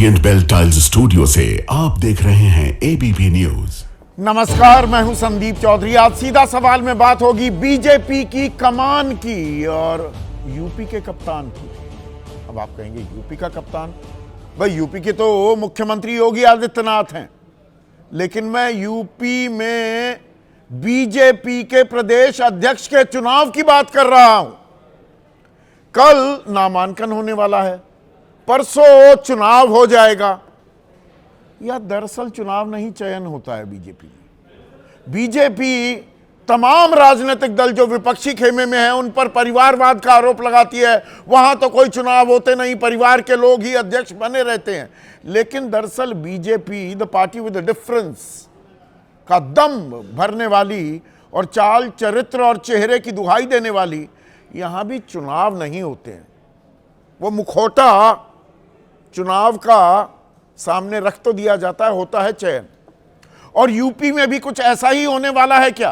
Orient bell tiles studio से आप देख रहे हैं एबीपी न्यूज। नमस्कार, मैं हूं संदीप चौधरी। आज सीधा सवाल में बात होगी बीजेपी की कमान की और यूपी के कप्तान की। अब आप कहेंगे यूपी का कप्तान? भाई यूपी के तो मुख्यमंत्री योगी आदित्यनाथ हैं, लेकिन मैं यूपी में बीजेपी के प्रदेश अध्यक्ष के चुनाव की बात कर रहा हूं। कल नामांकन होने वाला है, परसों चुनाव हो जाएगा। या दरअसल चुनाव नहीं, चयन होता है बीजेपी में। बीजेपी तमाम राजनीतिक दल जो विपक्षी खेमे में हैं उन पर परिवारवाद का आरोप लगाती है। वहां तो कोई चुनाव होते नहीं, परिवार के लोग ही अध्यक्ष बने रहते हैं। लेकिन दरअसल BJP, the party with the difference का दम भरने वाली और चाल चरित्र और चेहरे की दुहाई देने वाली, यहां भी चुनाव नहीं होते हैं। वो मुखौटा चुनाव का सामने रख तो दिया जाता है, होता है चयन। और यूपी में भी कुछ ऐसा ही होने वाला है क्या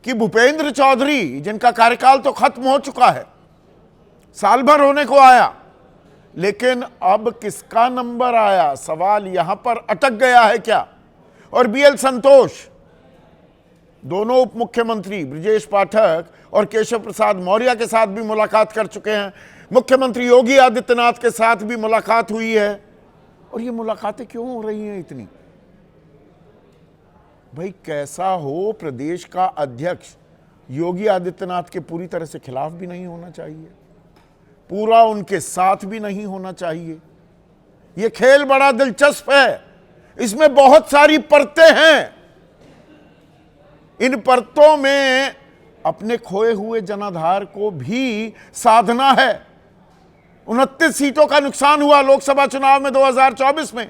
कि भूपेंद्र चौधरी, जिनका कार्यकाल तो खत्म हो चुका है, साल भर होने को आया, लेकिन अब किसका नंबर आया, सवाल यहां पर अटक गया है क्या? और बीएल संतोष, दोनों उप मुख्यमंत्री ब्रजेश पाठक और केशव प्रसाद मौर्य के साथ भी मुलाकात कर चुके हैं। मुख्यमंत्री योगी आदित्यनाथ के साथ भी मुलाकात हुई है। और ये मुलाकातें क्यों हो रही हैं इतनी? भाई कैसा हो, प्रदेश का अध्यक्ष योगी आदित्यनाथ के पूरी तरह से खिलाफ भी नहीं होना चाहिए, पूरा उनके साथ भी नहीं होना चाहिए। ये खेल बड़ा दिलचस्प है, इसमें बहुत सारी परतें हैं। इन परतों में अपने खोए हुए जनाधार को भी साधना है। 29 सीटों का नुकसान हुआ लोकसभा चुनाव में 2024 में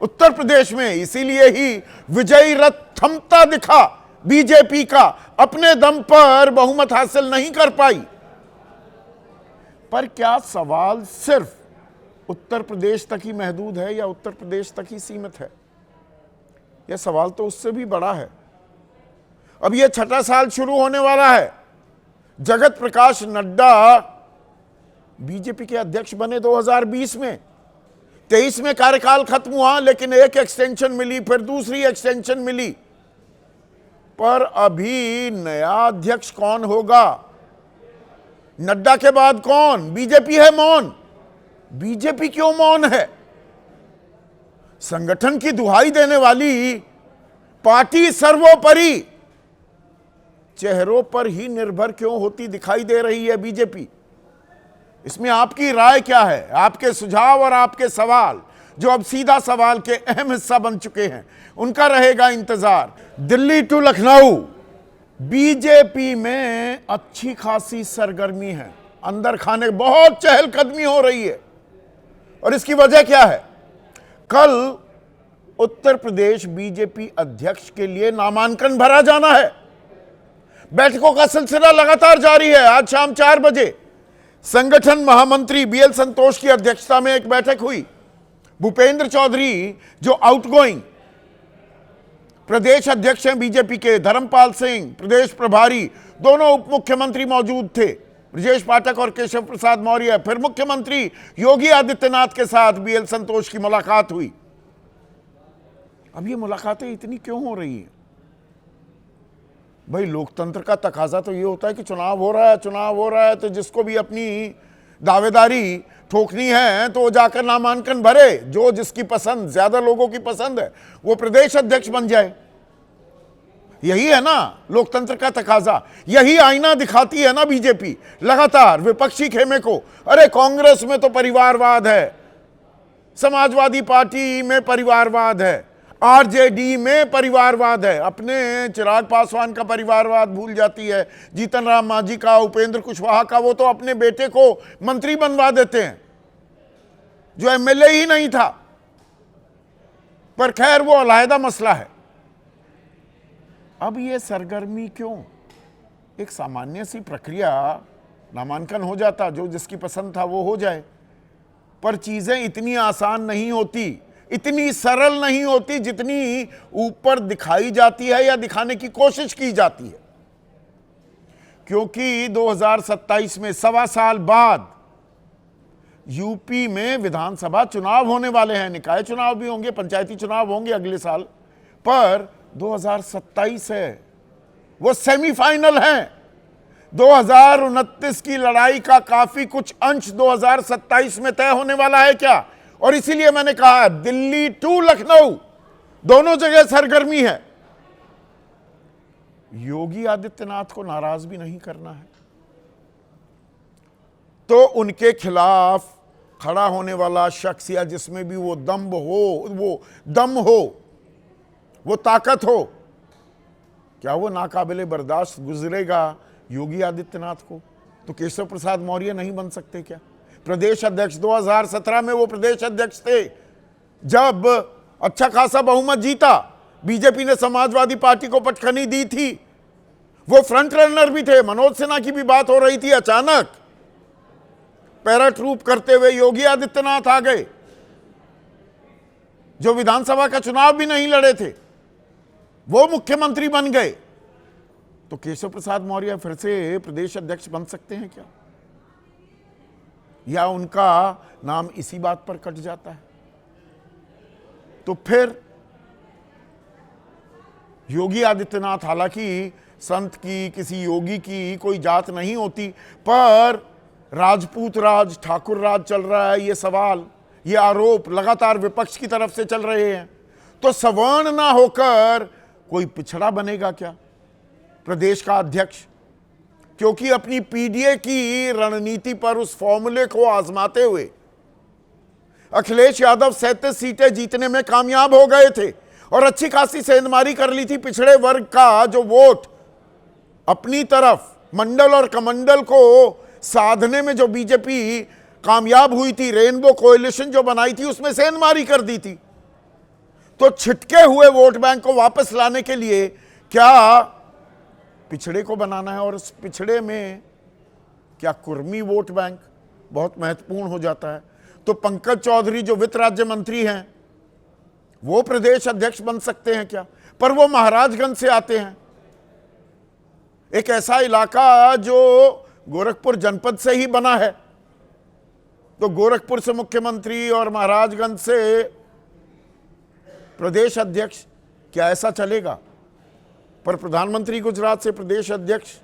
उत्तर प्रदेश में, इसीलिए ही विजयी रथ थमता दिखा बीजेपी का, अपने दम पर बहुमत हासिल नहीं कर पाई। पर क्या सवाल सिर्फ उत्तर प्रदेश तक ही महदूद है या उत्तर प्रदेश तक ही सीमित है? यह सवाल तो उससे भी बड़ा है। अब यह छठा साल शुरू होने वाला है। जगत प्रकाश नड्डा बीजेपी के अध्यक्ष बने 2020 में, 23 में कार्यकाल खत्म हुआ, लेकिन एक एक्सटेंशन मिली, फिर दूसरी एक्सटेंशन मिली। पर अभी नया अध्यक्ष कौन होगा? नड्डा के बाद कौन? बीजेपी है मौन। बीजेपी क्यों मौन है? संगठन की दुहाई देने वाली पार्टी सर्वोपरि चेहरों पर ही निर्भर क्यों होती दिखाई दे रही है बीजेपी? इसमें आपकी राय क्या है? आपके सुझाव और आपके सवाल, जो अब सीधा सवाल के अहम हिस्सा बन चुके हैं, उनका रहेगा इंतजार। दिल्ली टू लखनऊ, बीजेपी में अच्छी खासी सरगर्मी है, अंदर खाने बहुत चहलकदमी हो रही है। और इसकी वजह क्या है? कल उत्तर प्रदेश बीजेपी अध्यक्ष के लिए नामांकन भरा जाना है। बैठकों का सिलसिला लगातार जारी है। आज शाम 4 बजे संगठन महामंत्री बीएल संतोष की अध्यक्षता में एक बैठक हुई। भूपेंद्र चौधरी, जो आउटगोइंग प्रदेश अध्यक्ष हैं बीजेपी के, धर्मपाल सिंह प्रदेश प्रभारी, दोनों उप मुख्यमंत्री मौजूद थे, ब्रजेश पाठक और केशव प्रसाद मौर्य। फिर मुख्यमंत्री योगी आदित्यनाथ के साथ बीएल संतोष की मुलाकात हुई। अब ये मुलाकातें इतनी क्यों हो रही हैं? भाई लोकतंत्र का तकाजा तो ये होता है कि चुनाव हो रहा है तो जिसको भी अपनी दावेदारी ठोकनी है तो वो जाकर नामांकन भरे। जो जिसकी पसंद, ज्यादा लोगों की पसंद है, वो प्रदेश अध्यक्ष बन जाए। यही है ना लोकतंत्र का तकाजा। यही आईना दिखाती है ना बीजेपी लगातार विपक्षी खेमे को। अरे कांग्रेस में तो परिवारवाद है, समाजवादी पार्टी में परिवारवाद है, आरजेडी में परिवारवाद है। अपने चिराग पासवान का परिवारवाद भूल जाती है, जीतन राम मांझी का, उपेंद्र कुशवाहा का। वो तो अपने बेटे को मंत्री बनवा देते हैं जो एमएलए ही नहीं था। पर खैर वो अलहदा मसला है। अब ये सरगर्मी क्यों? एक सामान्य सी प्रक्रिया, नामांकन हो जाता, जो जिसकी पसंद था वो हो जाए। पर चीजें इतनी आसान नहीं होती, इतनी सरल नहीं होती जितनी ऊपर दिखाई जाती है या दिखाने की कोशिश की जाती है। क्योंकि 2027 में, 1.25 साल बाद, यूपी में विधानसभा चुनाव होने वाले हैं, निकाय चुनाव भी होंगे, पंचायती चुनाव होंगे अगले साल, पर 2027 है, वो सेमीफाइनल है। 2029 की लड़ाई का काफी कुछ अंश 2027 में तय होने वाला है क्या? और इसीलिए मैंने कहा दिल्ली टू लखनऊ दोनों जगह सरगर्मी है। योगी आदित्यनाथ को नाराज भी नहीं करना है, तो उनके खिलाफ खड़ा होने वाला शख्स या जिसमें भी वो दम्भ हो, वो दम हो, वो ताकत हो, क्या वो नाकाबिले बर्दाश्त गुजरेगा योगी आदित्यनाथ को? तो केशव प्रसाद मौर्य नहीं बन सकते क्या? प्रदेश अध्यक्ष 2017 में वो प्रदेश अध्यक्ष थे जब अच्छा खासा बहुमत जीता, बीजेपी ने समाजवादी पार्टी को पटखनी दी थी, वो फ्रंट रनर भी थे। मनोज सिन्हा की भी बात हो रही थी, अचानक पैराट्रूप करते हुए योगी आदित्यनाथ आ गए, जो विधानसभा का चुनाव भी नहीं लड़े थे, वो मुख्यमंत्री बन गए। तो केशव प्रसाद मौर्य फिर से प्रदेश अध्यक्ष बन सकते हैं क्या? या उनका नाम इसी बात पर कट जाता है? तो फिर योगी आदित्यनाथ, हालांकि संत की, किसी योगी की कोई जात नहीं होती, पर राजपूत राज, ठाकुर राज चल रहा है, ये सवाल, ये आरोप लगातार विपक्ष की तरफ से चल रहे हैं। तो सवर्ण ना होकर कोई पिछड़ा बनेगा क्या प्रदेश का अध्यक्ष? क्योंकि अपनी पीडीए की रणनीति पर, उस फॉर्मूले को आजमाते हुए अखिलेश यादव 37 सीटें जीतने में कामयाब हो गए थे और अच्छी खासी सेंधमारी कर ली थी। पिछड़े वर्ग का जो वोट अपनी तरफ, मंडल और कमंडल को साधने में जो बीजेपी कामयाब हुई थी, रेनबो कोएलिशन जो बनाई थी, उसमें सेंधमारी कर दी थी। तो छिटके हुए वोट बैंक को वापस लाने के लिए क्या पिछड़े को बनाना है? और इस पिछड़े में क्या कुर्मी वोट बैंक बहुत महत्वपूर्ण हो जाता है। तो पंकज चौधरी जो वित्त राज्य मंत्री हैं, वो प्रदेश अध्यक्ष बन सकते हैं क्या? पर वो महाराजगंज से आते हैं, एक ऐसा इलाका जो गोरखपुर जनपद से ही बना है। तो गोरखपुर से मुख्यमंत्री और महाराजगंज से प्रदेश अध्यक्ष, क्या ऐसा चलेगा? पर प्रधानमंत्री गुजरात से प्रदेश अध्यक्ष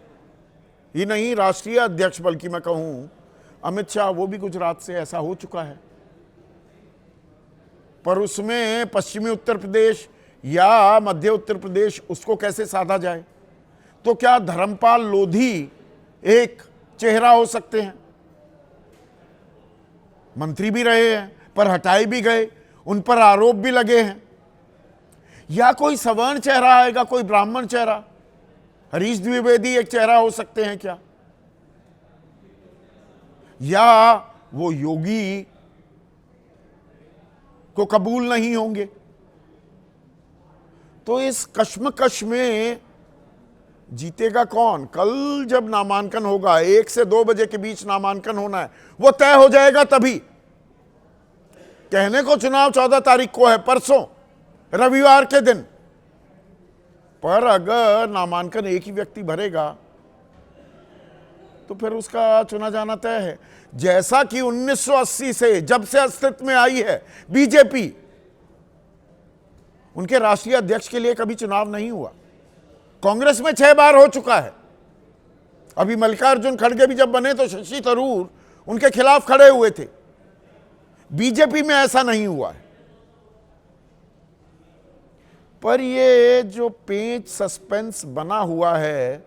ही नहीं, राष्ट्रीय अध्यक्ष बल्कि मैं कहूं अमित शाह, वो भी गुजरात से, ऐसा हो चुका है। पर उसमें पश्चिमी उत्तर प्रदेश या मध्य उत्तर प्रदेश, उसको कैसे साधा जाए? तो क्या धर्मपाल लोधी एक चेहरा हो सकते हैं? मंत्री भी रहे हैं पर हटाए भी गए, उन पर आरोप भी लगे हैं। या कोई सवर्ण चेहरा आएगा, कोई ब्राह्मण चेहरा, हरीश द्विवेदी एक चेहरा हो सकते हैं क्या? या वो योगी को कबूल नहीं होंगे? तो इस कश्मकश में जीतेगा कौन? कल जब नामांकन होगा, 1 से 2 बजे के बीच नामांकन होना है, वो तय हो जाएगा। तभी कहने को चुनाव 14 तारीख को है, परसों रविवार के दिन, पर अगर नामांकन एक ही व्यक्ति भरेगा तो फिर उसका चुना जाना तय है। जैसा कि 1980 से, जब से अस्तित्व में आई है बीजेपी, उनके राष्ट्रीय अध्यक्ष के लिए कभी चुनाव नहीं हुआ। कांग्रेस में 6 बार हो चुका है। अभी मल्लिकार्जुन खड़गे भी जब बने तो शशि थरूर उनके खिलाफ खड़े हुए थे। बीजेपी में ऐसा नहीं हुआ है। पर ये जो पेच सस्पेंस बना हुआ है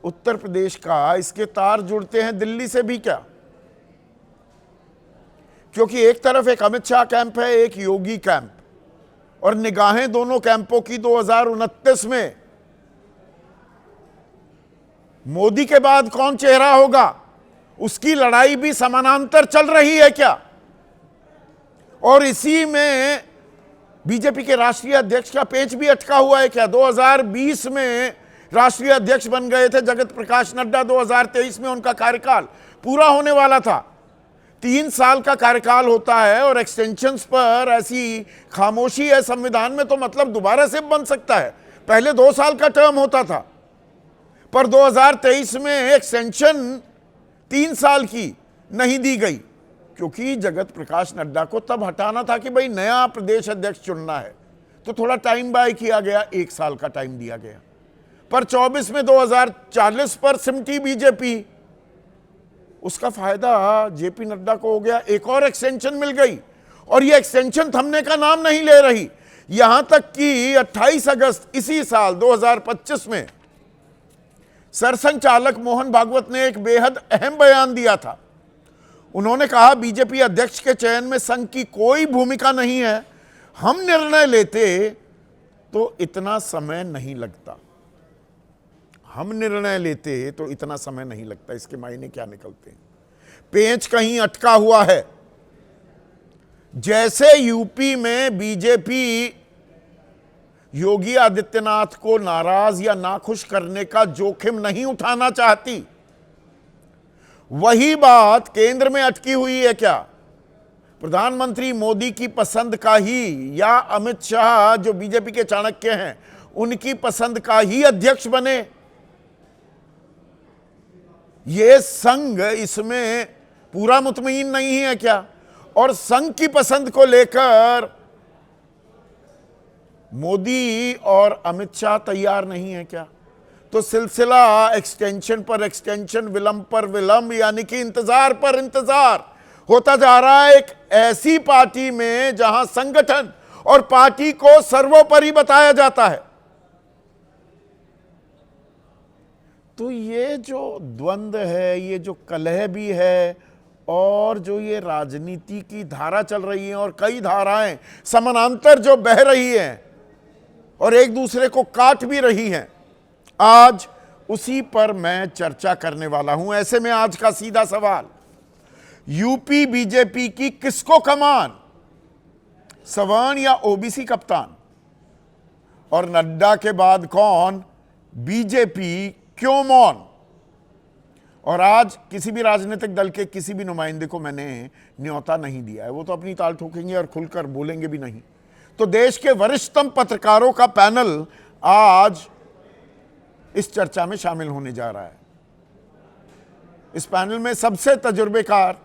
उत्तर प्रदेश का, इसके तार जुड़ते हैं दिल्ली से भी क्या? क्योंकि एक तरफ एक अमित शाह कैंप है, एक योगी कैंप, और निगाहें दोनों कैंपों की 2029 में मोदी के बाद कौन चेहरा होगा, उसकी लड़ाई भी समानांतर चल रही है क्या? और इसी में बीजेपी के राष्ट्रीय अध्यक्ष का पेच भी अटका हुआ है क्या? 2020 में राष्ट्रीय अध्यक्ष बन गए थे जगत प्रकाश नड्डा, 2023 में उनका कार्यकाल पूरा होने वाला था। 3 साल का कार्यकाल होता है और एक्सटेंशंस पर ऐसी खामोशी है संविधान में, तो मतलब दोबारा से बन सकता है। पहले 2 साल का टर्म होता था, पर 2023 में एक्सटेंशन 3 साल की नहीं दी गई, क्योंकि जगत प्रकाश नड्डा को तब हटाना था कि भाई नया प्रदेश अध्यक्ष चुनना है, तो थोड़ा टाइम बाय किया गया, 1 साल का टाइम दिया गया। पर 24 में 2040 पर सिमटी बीजेपी, उसका फायदा जेपी नड्डा को हो गया, एक और एक्सटेंशन मिल गई, और यह एक्सटेंशन थमने का नाम नहीं ले रही। यहां तक कि 28 अगस्त इसी साल 2025 में सरसंघचालक मोहन भागवत ने एक बेहद अहम बयान दिया था। उन्होंने कहा, बीजेपी अध्यक्ष के चयन में संघ की कोई भूमिका नहीं है, हम निर्णय लेते तो इतना समय नहीं लगता। हम निर्णय लेते तो इतना समय नहीं लगता। इसके मायने क्या निकलते हैं? पेंच कहीं अटका हुआ है। जैसे यूपी में बीजेपी योगी आदित्यनाथ को नाराज या नाखुश करने का जोखिम नहीं उठाना चाहती, वही बात केंद्र में अटकी हुई है क्या? प्रधानमंत्री मोदी की पसंद का ही, या अमित शाह जो बीजेपी के चाणक्य हैं उनकी पसंद का ही अध्यक्ष बने? ये संघ इसमें पूरा मुतमईन नहीं है क्या? और संघ की पसंद को लेकर मोदी और अमित शाह तैयार नहीं है क्या? तो सिलसिला एक्सटेंशन पर एक्सटेंशन, विलंब पर विलंब, यानी कि इंतजार पर इंतजार होता जा रहा है एक ऐसी पार्टी में जहां संगठन और पार्टी को सर्वोपरि बताया जाता है। तो ये जो द्वंद्व है, ये जो कलह भी है, और जो ये राजनीति की धारा चल रही है, और कई धाराएं समानांतर जो बह रही हैं और एक दूसरे को काट भी रही हैं, आज उसी पर मैं चर्चा करने वाला हूं। ऐसे में आज का सीधा सवाल, यूपी बीजेपी की किसको कमान, सवर्ण या ओबीसी कप्तान? और नड्डा के बाद कौन, बीजेपी क्यों मौन? और आज किसी भी राजनीतिक दल के किसी भी नुमाइंदे को मैंने न्योता नहीं दिया है, वो तो अपनी ताल ठोकेंगे और खुलकर बोलेंगे भी नहीं। तो देश के वरिष्ठतम पत्रकारों का पैनल आज इस चर्चा में शामिल होने जा रहा है। इस पैनल में सबसे तजुर्बेकार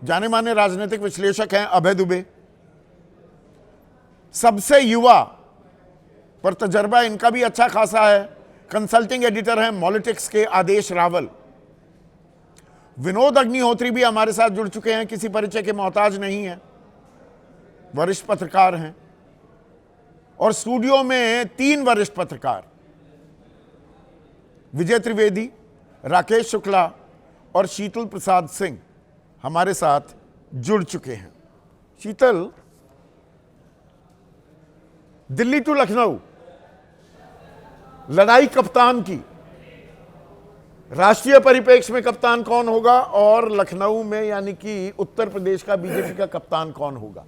जाने माने राजनीतिक विश्लेषक हैं अभय दुबे, सबसे युवा पर तजर्बा इनका भी अच्छा खासा है, कंसल्टिंग एडिटर हैं मॉलिटिक्स के आदेश रावल। विनोद अग्निहोत्री भी हमारे साथ जुड़ चुके हैं, किसी परिचय के मोहताज नहीं है, वरिष्ठ पत्रकार हैं। और स्टूडियो में 3 वरिष्ठ पत्रकार, विजय त्रिवेदी, राकेश शुक्ला और शीतल प्रसाद सिंह हमारे साथ जुड़ चुके हैं। शीतल, दिल्ली टू लखनऊ लड़ाई कप्तान की, राष्ट्रीय परिप्रेक्ष्य में कप्तान कौन होगा, और लखनऊ में यानी कि उत्तर प्रदेश का बीजेपी का कप्तान कौन होगा?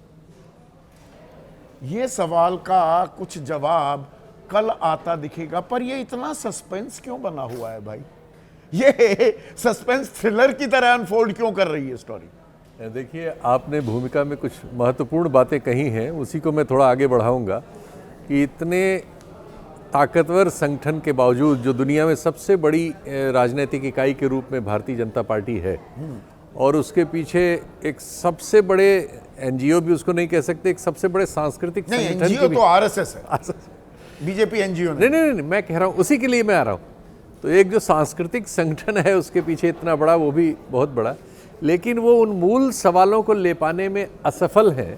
यह सवाल का कुछ जवाब कल आता दिखेगा। पर यह इतना सस्पेंस क्यों बना हुआ है भाई? ये सस्पेंस थ्रिलर की तरह अनफोल्ड क्यों कर रही है स्टोरी? देखिए, आपने भूमिका में कुछ महत्वपूर्ण बातें कही हैं, उसी को मैं थोड़ा आगे बढ़ाऊंगा कि इतने ताकतवर संगठन के बावजूद, जो दुनिया में सबसे बड़ी राजनीतिक इकाई के रूप में भारतीय जनता पार्टी है, और उसके पीछे एक सबसे बड़े एनजीओ भी उसको नहीं कह सकते, एक सबसे बड़े सांस्कृतिक संगठन एनजीओ तो आरएसएस है, बीजेपी एनजीओ नहीं, मैं कह रहा हूँ उसी के लिए मैं आ रहा हूँ। तो एक जो सांस्कृतिक संगठन है उसके पीछे इतना बड़ा, वो भी बहुत बड़ा, लेकिन वो उन मूल सवालों को ले पाने में असफल है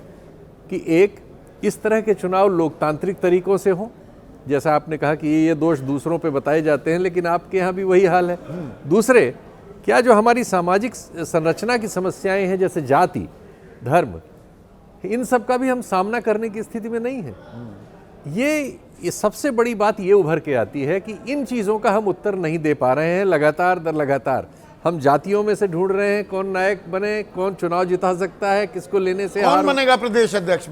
कि एक, इस तरह के चुनाव लोकतांत्रिक तरीकों से हों, जैसा आपने कहा कि ये दोष दूसरों पे बताए जाते हैं, लेकिन आपके यहाँ भी वही हाल है। दूसरे, क्या जो हमारी सामाजिक संरचना की समस्याएं हैं, जैसे जाति, धर्म, इन सब का भी हम सामना करने की स्थिति में नहीं है। ये सबसे बड़ी बात ये उभर के आती है कि इन चीज़ों का हम उत्तर नहीं दे पा रहे हैं। लगातार दर लगातार हम जातियों में से ढूंढ रहे हैं कौन नायक बने, कौन चुनाव जिता सकता है, किसको लेने से कौन बनेगा प्रदेश अध्यक्ष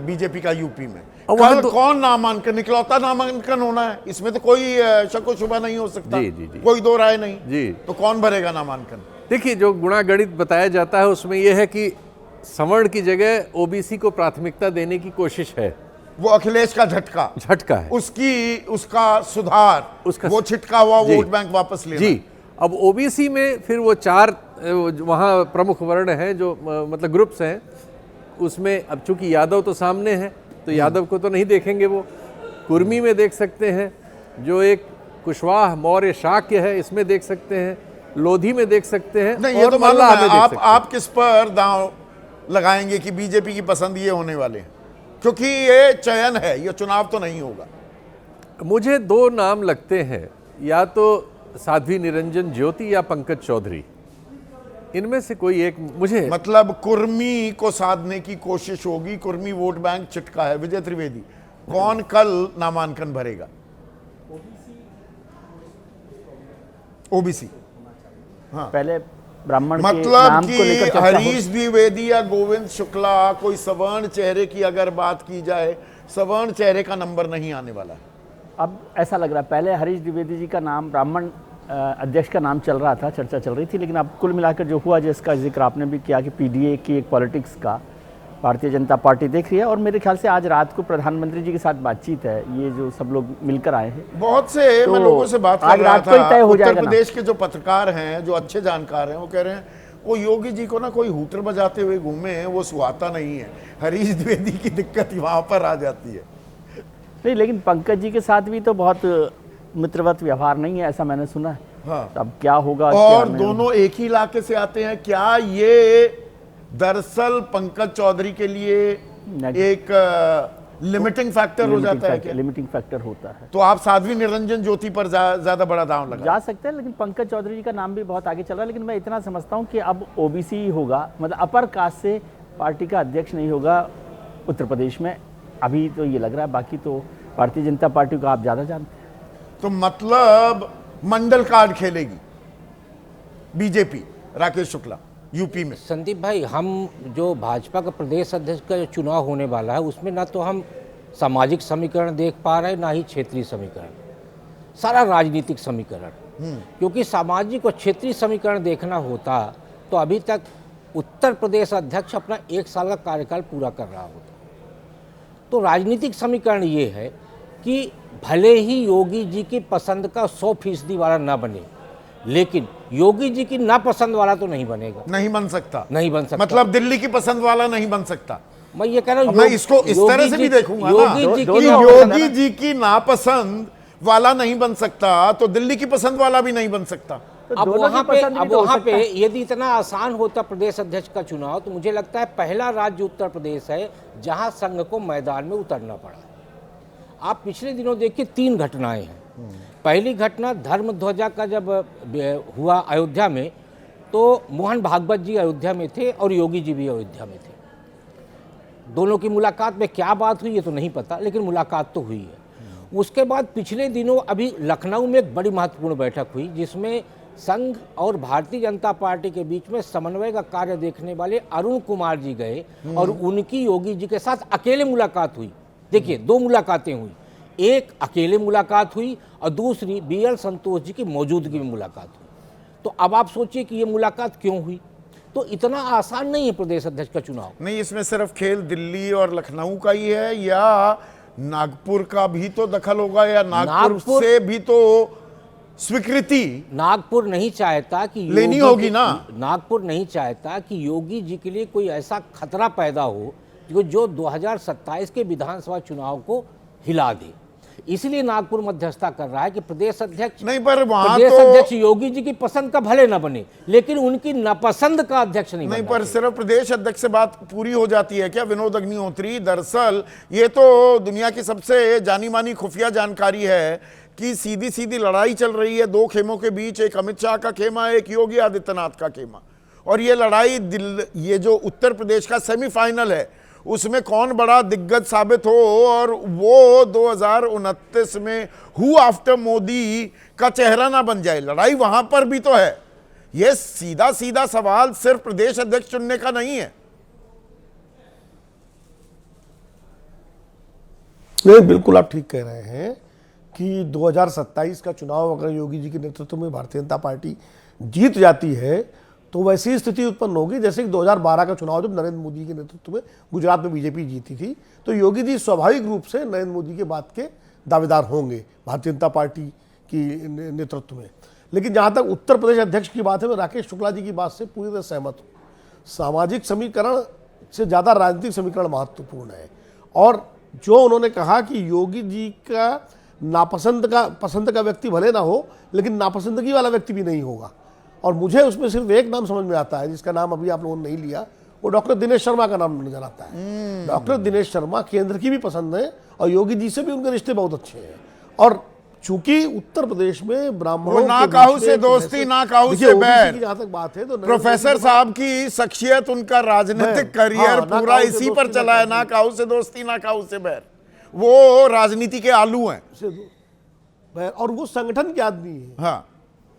बीजेपी का यूपी में, कल तो कौन नामांकन, निकलौता नामांकन होना है, इसमें तो कोई शक शुबा नहीं हो सकता। जी। कोई दो राय नहीं जी। तो कौन भरेगा नामांकन? देखिए, जो गुणागणित बताया जाता है उसमें यह है कि सवर्ण की जगह ओबीसी को प्राथमिकता देने की कोशिश है। वो अखिलेश का झटका है, उसका सुधार, वो छिटका हुआ वोट बैंक वापस लेना। जी, अब ओबीसी में फिर वो 4 वहाँ प्रमुख वर्ण हैं जो मतलब ग्रुप्स हैं, उसमें अब चूंकि यादव तो सामने है तो यादव को तो नहीं देखेंगे, वो कुर्मी में देख सकते हैं, जो एक कुशवाहा मौर्य शाक्य है इसमें देख सकते हैं, लोधी में देख सकते हैं, नहीं ये और तो मालूम मल्लाह में है। देख सकते हैं। आप किस पर दांव लगाएंगे कि बीजेपी की पसंद ये होने वाले हैं? क्योंकि ये चयन है, ये चुनाव तो नहीं होगा। मुझे दो नाम लगते हैं, या तो साध्वी निरंजन ज्योति या पंकज चौधरी, इनमें से कोई एक मुझे। मतलब कुर्मी को साधने की कोशिश होगी, कुर्मी वोट बैंक चिटका है। विजय त्रिवेदी, कौन कल नामांकन भरेगा? ओबीसी। हाँ, पहले ब्राह्मण के मतलब नाम को लेकर कि चर्चा हो- हरीश द्विवेदी या गोविंद शुक्ला, कोई सवर्ण चेहरे की अगर बात की जाए, सवर्ण चेहरे का नंबर नहीं आने वाला है। अब ऐसा लग रहा है, पहले हरीश द्विवेदी जी का नाम, ब्राह्मण अध्यक्ष का नाम चल रहा था, चर्चा चल रही थी, लेकिन अब कुल मिलाकर जो हुआ, जिसका जिक्र आपने भी किया कि पीडीए की एक पॉलिटिक्स का भारतीय जनता पार्टी देख रही है, और मेरे ख्याल से आज रात को प्रधानमंत्री जी के साथ बातचीत है, ये जो सब लोग मिलकर आए हैं। बहुत से मैं लोगों से बात कर आज रहा रात को ही तय था, हो उत्तर जाएगा ना। प्रदेश के जो पत्रकार हैं, जो अच्छे जानकार हैं, वो कह रहे हैं वो योगी जी को ना कोई हूटर बजाते हुए घूमे, वो सुहाता नहीं है। हरीश द्विवेदी की दिक्कत वहां पर आ जाती है। नहीं, लेकिन पंकज जी के साथ भी तो बहुत मित्रवत व्यवहार नहीं है, ऐसा मैंने सुना है। हाँ। अब क्या होगा, और क्या दोनों एक ही इलाके से आते हैं। क्या ये दरअसल पंकज चौधरी के लिए एक लिमिटिंग फैक्टर हो जाता है क्या? लिमिटिंग फैक्टर होता है। तो आप साध्वी निरंजन ज्योति पर ज्यादा बड़ा दांव लगा जा सकते हैं, लेकिन पंकज चौधरी जी का नाम भी बहुत आगे चल रहा है। लेकिन मैं इतना समझता हूं कि अब ओबीसी ही होगा, मतलब अपर कास्ट से पार्टी का अध्यक्ष नहीं होगा उत्तर प्रदेश में, अभी तो ये लग रहा है। बाकी तो भारतीय जनता पार्टी को आप ज़्यादा जानते हैं। तो मतलब मंडल कार्ड खेलेगी बीजेपी, राकेश शुक्ला, यूपी में। संदीप भाई, हम जो भाजपा का प्रदेश अध्यक्ष का जो चुनाव होने वाला है, उसमें ना तो हम सामाजिक समीकरण देख पा रहे हैं, ना ही क्षेत्रीय समीकरण, सारा राजनीतिक समीकरण। क्योंकि सामाजिक और क्षेत्रीय समीकरण देखना होता तो अभी तक उत्तर प्रदेश अध्यक्ष अपना 1 साल का कार्यकाल पूरा कर रहा होता। तो राजनीतिक समीकरण ये है कि भले ही योगी जी की पसंद का 100% वाला ना बने, लेकिन योगी जी की नापसंद वाला तो नहीं बनेगा, नहीं बन सकता, नहीं बन सकता। मतलब दिल्ली की पसंद वाला नहीं बन सकता। मैं ये कह रहा हूँ, मैं इसको इस तरह से भी देखूंगा ना योगी जी कि की योगी जी की नापसंद वाला नहीं बन सकता, तो दिल्ली की पसंद वाला भी नहीं बन सकता। तो अब दोनों की वहाँ पे पसंद भी तो हो सकता है। यदि इतना आसान होता प्रदेश अध्यक्ष का चुनाव, तो मुझे लगता है पहला राज्य उत्तर प्रदेश है जहां संघ को मैदान में उतरना पड़ा। आप पिछले दिनों देखिए 3 घटनाएं हैं। पहली घटना धर्म ध्वजा का जब हुआ अयोध्या में, तो मोहन भागवत जी अयोध्या में थे और योगी जी भी अयोध्या में थे। दोनों की मुलाकात में क्या बात हुई ये तो नहीं पता, लेकिन मुलाकात तो हुई है। उसके बाद पिछले दिनों अभी लखनऊ में एक बड़ी महत्वपूर्ण बैठक हुई, जिसमें संघ और भारतीय जनता पार्टी के बीच में समन्वय का कार्य देखने वाले अरुण कुमार जी गए और उनकी योगी जी के साथ अकेले मुलाकात हुई। देखिए, 2 मुलाकातें हुई, एक अकेले मुलाकात हुई और दूसरी BL संतोष जी की मौजूदगी में मुलाकात हुई। तो अब आप सोचिए कि ये मुलाकात क्यों हुई। तो इतना आसान नहीं है प्रदेश अध्यक्ष का चुनाव। नहीं, इसमें सिर्फ खेल दिल्ली और लखनऊ का ही है या नागपुर का भी तो दखल होगा, या नागपुर से भी तो स्वीकृति नागपुर नहीं चाहता कि लेनी होगी ना। नागपुर नहीं चाहता कि योगी जी के लिए कोई ऐसा खतरा पैदा हो जो 2027 के विधानसभा चुनाव को हिला दे। इसलिए नागपुर मध्यस्थता कर रहा है कि प्रदेश अध्यक्ष नहीं, पर वहां प्रदेश तो अध्यक्ष योगी जी की पसंद का भले न बने, लेकिन उनकी नापसंद का अध्यक्ष नहीं नहीं, बनना पर चाहिए। सिर्फ प्रदेश अध्यक्ष से बात पूरी हो जाती है क्या? विनोद अग्निहोत्री, दरअसल ये तो दुनिया की सबसे जानी मानी खुफिया जानकारी है कि सीधी सीधी लड़ाई चल रही है 2 खेमों के बीच, एक अमित शाह का खेमा, एक योगी आदित्यनाथ का खेमा। और ये लड़ाई ये जो उत्तर प्रदेश का सेमीफाइनल है, उसमें कौन बड़ा दिग्गज साबित हो, और वो 2029 में हु आफ्टर मोदी का चेहरा ना बन जाए। लड़ाई वहां पर भी तो है। ये सीधा सीधा सवाल सिर्फ प्रदेश अध्यक्ष चुनने का नहीं है। नहीं, बिल्कुल आप ठीक कह रहे हैं कि 2027 का चुनाव अगर योगी जी के नेतृत्व में भारतीय जनता पार्टी जीत जाती है, तो वैसी स्थिति उत्पन्न होगी जैसे कि 2012 का चुनाव जब नरेंद्र मोदी के नेतृत्व में गुजरात में बीजेपी जीती थी, तो योगी जी स्वाभाविक रूप से नरेंद्र मोदी के बात के दावेदार होंगे भारतीय जनता पार्टी की नेतृत्व में। लेकिन जहां तक उत्तर प्रदेश अध्यक्ष की बात है, मैं राकेश शुक्ला जी की बात से पूरी तरह सहमत हूँ। सामाजिक समीकरण से ज़्यादा राजनीतिक समीकरण महत्वपूर्ण है। और जो उन्होंने कहा कि योगी जी का पसंद का व्यक्ति भले ना हो, लेकिन नापसंदगी वाला व्यक्ति भी नहीं होगा। और मुझे उसमें सिर्फ एक नाम समझ में आता है, जिसका नाम अभी आप लोगों ने नहीं लिया, वो डॉक्टर दिनेश शर्मा का नाम नजर आता है। डॉक्टर दिनेश शर्मा केंद्र की भी पसंद है और योगी जी से भी उनके रिश्ते बहुत अच्छे हैं। और चूंकि उत्तर प्रदेश में ब्राह्मणों वो ना के बीच काहू में से एक दोस्ती, ऐसे- ना काहू देखिए, से OBC बैर। की जहां तक बात है तो नरेंद्र प्रोफेसर मोदी साहब की शख्सियत, उनका राजनीतिक करियर हाँ, ना पूरा काहू से इसी पर दोस्ती, चला है, ना काहू से दोस्ती ना काहू से बैर। वो राजनीति के आलू हैं। से दो- और वो संगठन के आदमी है। हाँ,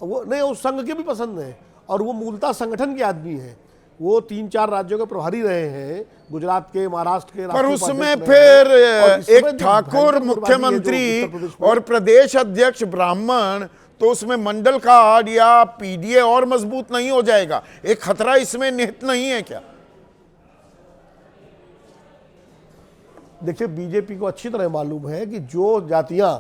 वो नहीं, उस संघ के भी पसंद है और वो मूलतः संगठन के आदमी है। वो 3-4 राज्यों के प्रभारी रहे हैं, गुजरात के, महाराष्ट्र के। पर राष्ट्रीय उसमें उपाध्यक्ष फिर रहे हैं। और इस समय एक जो ठाकुर भयंकर बर्बादी है जो मुख्यमंत्री उत्तर प्रदेश में- और प्रदेश अध्यक्ष ब्राह्मण, तो उसमें मंडल कार्ड या पीडीए और मजबूत नहीं हो जाएगा? एक खतरा इसमें निहित नहीं है क्या? देखिए, बीजेपी को अच्छी तरह मालूम है कि जो जातियां,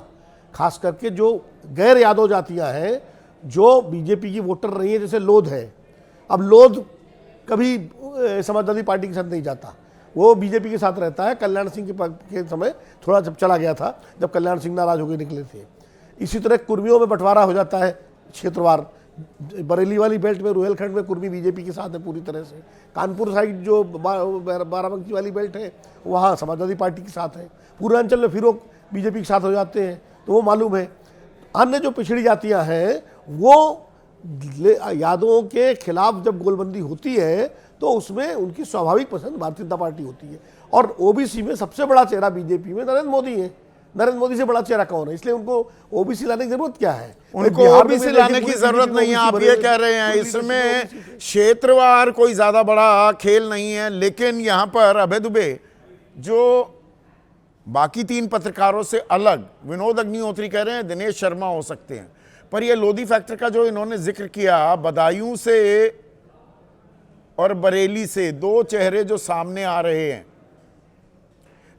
खास करके जो गैर यादव जातियां हैं, जो बीजेपी की वोटर रही है, जैसे लोध है। अब लोध कभी समाजवादी पार्टी के साथ नहीं जाता, वो बीजेपी के साथ रहता है। कल्याण सिंह के समय थोड़ा जब चला गया था, जब कल्याण सिंह नाराज होकर निकले थे। इसी तरह कुर्मियों में बंटवारा हो जाता है क्षेत्रवार। बरेली वाली बेल्ट में, रुहेलखंड में कुर्मी बीजेपी के साथ है पूरी तरह से। कानपुर साइड जो बाराबंकी वाली बेल्ट है, वहाँ समाजवादी पार्टी के साथ है। पूर्वांचल में फिर वो बीजेपी के साथ हो जाते हैं, तो वो मालूम है। अन्य जो पिछड़ी जातियाँ हैं, वो यादवों के खिलाफ जब गोलबंदी होती है तो उसमें उनकी स्वाभाविक पसंद भारतीय जनता पार्टी होती है। और ओबीसी में सबसे बड़ा चेहरा बीजेपी में नरेंद्र मोदी है। नरेंद्र मोदी से बड़ा चेहरा कौन है? इसलिए उनको ओबीसी लाने की जरूरत क्या है? उनको बिहार में ओबीसी देखिए, लाने की पूरी जरूरत बीजेपी नहीं है, आप OBC ये भरे कह रहे हैं। पूरी इसमें OBC से। क्षेत्रवार कोई ज्यादा बड़ा खेल नहीं है। लेकिन यहां पर अभय दुबे, जो बाकी 3 पत्रकारों से अलग, विनोद अग्निहोत्री कह रहे हैं दिनेश शर्मा हो सकते हैं, पर ये लोधी फैक्टर का जो इन्होंने जिक्र किया, बदायूं से और बरेली से 2 चेहरे जो सामने आ रहे हैं,